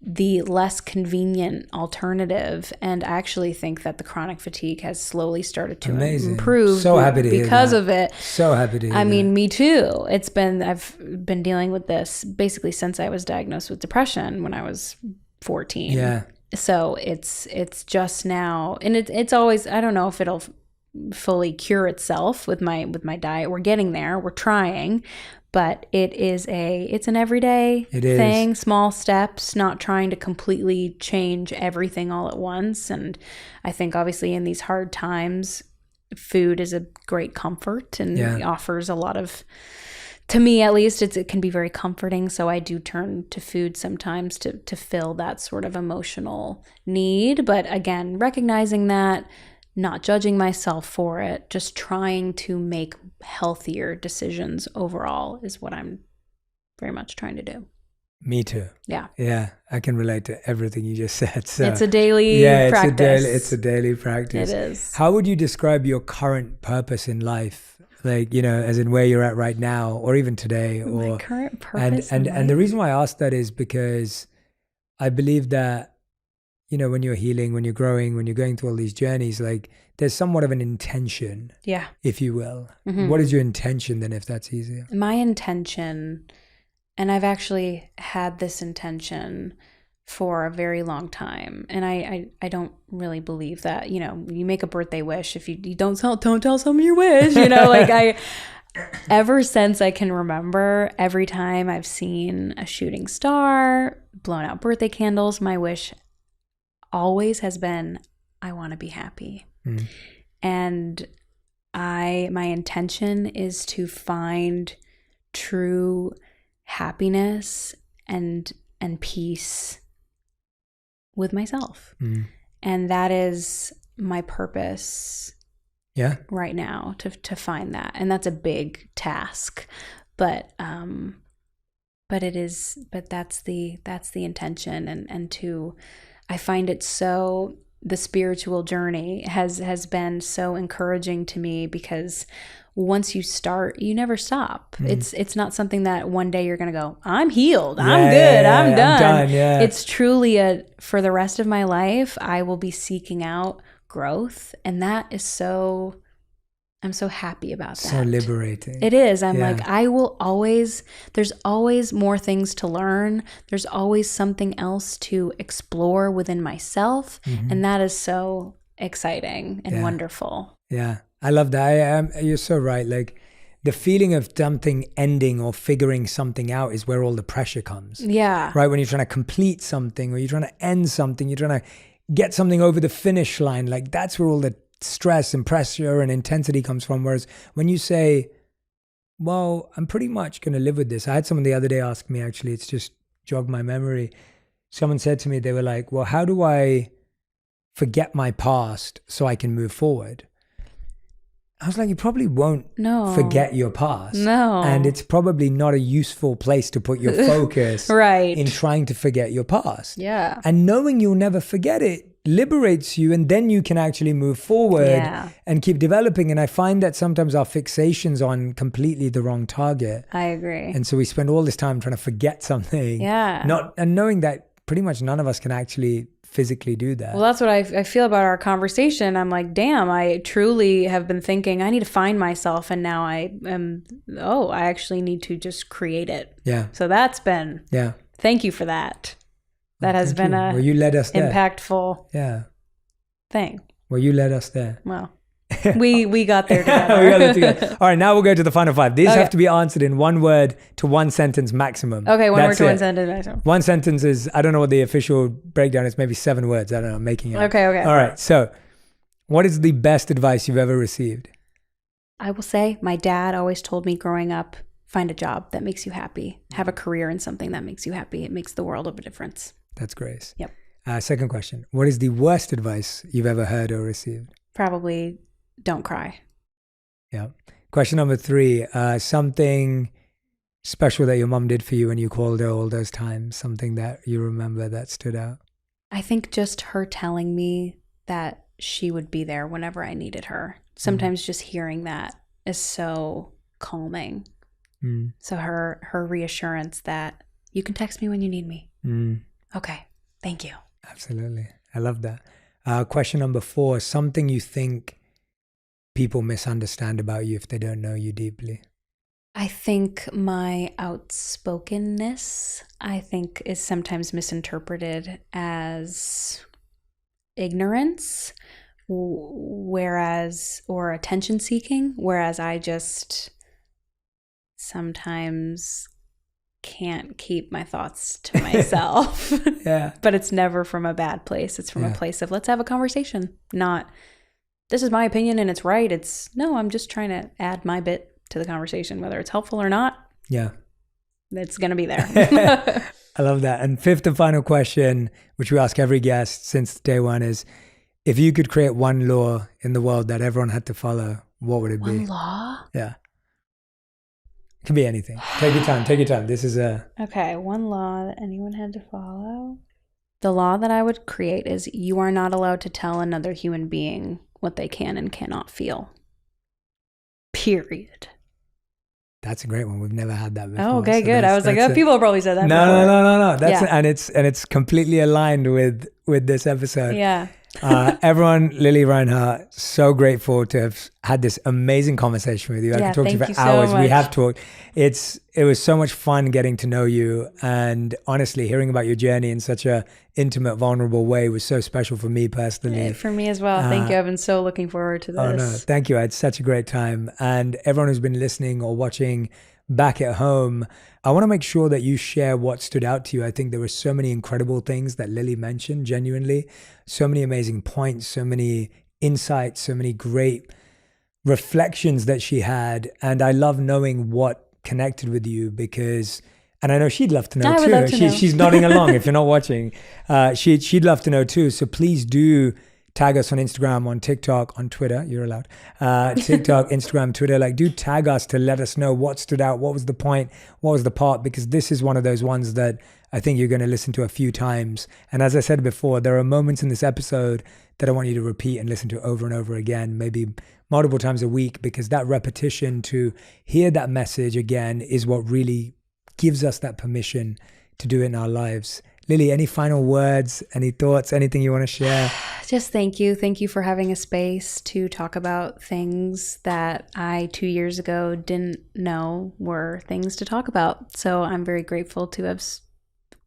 the less convenient alternative. And I actually think that the chronic fatigue has slowly started to improve because of it. So happy to hear that. I mean, me too. I've been dealing with this basically since I was diagnosed with depression when I was 14. Yeah. So it's just now, and it's always, I don't know if it'll fully cure itself with my diet. We're getting there. We're trying, but it's an everyday thing, small steps, not trying to completely change everything all at once. And I think obviously in these hard times, food is a great comfort and offers a lot of, to me at least, it can be very comforting. So I do turn to food sometimes to fill that sort of emotional need. But again, recognizing that, not judging myself for it, just trying to make healthier decisions overall is what I'm very much trying to do. Me too. Yeah. Yeah. I can relate to everything you just said. So it's a daily practice. It's a daily practice. It is. How would you describe your current purpose in life? Like, as in where you're at right now, or even today, or my current purpose. And the reason why I ask that is because I believe that, when you're healing, when you're growing, when you're going through all these journeys, like there's somewhat of an intention, if you will. Mm-hmm. What is your intention then, if that's easier? My intention, and I've actually had this intention for a very long time, and I don't really believe that, you make a birthday wish. If you don't tell someone your wish, ever since I can remember, every time I've seen a shooting star, blown out birthday candles, my wish always has been, I want to be happy. Mm. And my intention is to find true happiness and peace with myself. Mm. And that is my purpose right now, to find that. And that's a big task, but that's the intention, and I find it so, the spiritual journey has been so encouraging to me, because once you start, you never stop. Mm. It's not something that one day you're going to go, I'm healed, I'm good, I'm done. It's truly for the rest of my life, I will be seeking out growth. And that is I'm so happy about that. So liberating. It is. I'm like, there's always more things to learn. There's always something else to explore within myself. Mm-hmm. And that is so exciting and wonderful. Yeah. I love that. You're so right. Like the feeling of something ending or figuring something out is where all the pressure comes. Yeah. Right. When you're trying to complete something, or you're trying to end something, you're trying to get something over the finish line. Like that's where all the stress and pressure and intensity comes from. Whereas when you say, well, I'm pretty much going to live with this. I had someone the other day ask me, actually, it's just jogged my memory. Someone said to me, they were like, well, how do I forget my past so I can move forward? I was like, you probably won't forget your past. No. And it's probably not a useful place to put your focus in trying to forget your past. Yeah. And knowing you'll never forget it liberates you, and then you can actually move forward and keep developing. And I find that sometimes our fixation's on completely the wrong target. I agree. And so we spend all this time trying to forget something. Yeah. And knowing that pretty much none of us can actually physically do that. Well, that's what I feel about our conversation. I'm like, damn, I truly have been thinking I need to find myself, and now I actually need to just create it. Yeah. So that's been, thank you for that. That has been you led us there. Impactful thing. Well, you led us there. Well, we got there together. We got there together. All right, now we'll go to the final 5. These have to be answered in 1 word to 1 sentence maximum. Okay, 1 word to 1 sentence maximum. 1 sentence is, I don't know what the official breakdown is, maybe 7 words. I don't know, I'm making it up. Okay. All right, so what is the best advice you've ever received? I will say my dad always told me growing up, find a job that makes you happy. Have a career in something that makes you happy. It makes the world of a difference. That's Grace. Yep. Second question. What is the worst advice you've ever heard or received? Probably don't cry. Yeah. Question number 3. Something special that your mom did for you when you called her all those times. Something that you remember that stood out. I think just her telling me that she would be there whenever I needed her. Sometimes just hearing that is so calming. Mm. So her reassurance that you can text me when you need me. Mm. Okay. Thank you. Absolutely. I love that. Question number 4, something you think people misunderstand about you if they don't know you deeply. I think my outspokenness, I think, is sometimes misinterpreted as ignorance, or attention seeking, whereas I just sometimes can't keep my thoughts to myself. Yeah. But it's never from a bad place. It's from a place of, let's have a conversation, not this is my opinion and it's right. It's no, I'm just trying to add my bit to the conversation, whether it's helpful or not. Yeah. It's going to be there. I love that. And fifth and final question, which we ask every guest since day one, is if you could create one law in the world that everyone had to follow, what would it be? One law? Yeah. It can be anything. Take your time. Take your time. This is Okay, one law that anyone had to follow. The law that I would create is you are not allowed to tell another human being what they can and cannot feel. Period. That's a great one. We've never had that before. Oh, okay, So good. I was like, oh, people have probably said that before. No. That's Yeah. and it's completely aligned with this episode. Yeah. Everyone, Lily Reinhart, so grateful to have had this amazing conversation with you. I Yeah, could talk to you thank for you so hours. We much. have talked. It was so much fun getting to know you, and honestly, hearing about your journey in such a intimate, vulnerable way was so special for me personally. For me as well. Thank you. I've been so looking forward to this. Oh no, thank you. I had such a great time. And everyone who's been listening or watching back at home, I want to make sure that you share what stood out to you. I think there were so many incredible things that Lily mentioned, genuinely. So many amazing points, so many insights, so many great reflections that she had. And I love knowing what connected with you because, and I know she'd love to know I would too. love to know. She's nodding along if you're not watching. She'd love to know too. So please do tag us on Instagram, on TikTok, on Twitter. You're allowed. TikTok, Instagram, Twitter. Like, do tag us to let us know what stood out, what was the point, what was the part, because this is one of those ones that I think you're going to listen to a few times. And as I said before, there are moments in this episode that I want you to repeat and listen to over and over again, maybe multiple times a week, because that repetition to hear that message again is what really gives us that permission to do it in our lives. Lily, any final words, any thoughts, anything you want to share? Just thank you. Thank you for having a space to talk about things that I 2 years ago didn't know were things to talk about. So I'm very grateful to have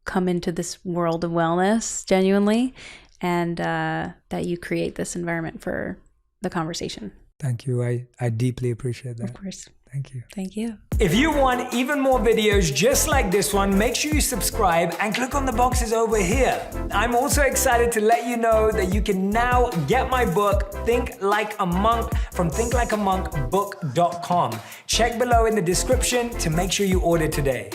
come into this world of wellness genuinely, and that you create this environment for the conversation. Thank you. I deeply appreciate that. Of course. Thank you. Thank you. If you want even more videos just like this one, make sure you subscribe and click on the boxes over here. I'm also excited to let you know that you can now get my book, Think Like a Monk, from thinklikeamonkbook.com. Check below in the description to make sure you order today.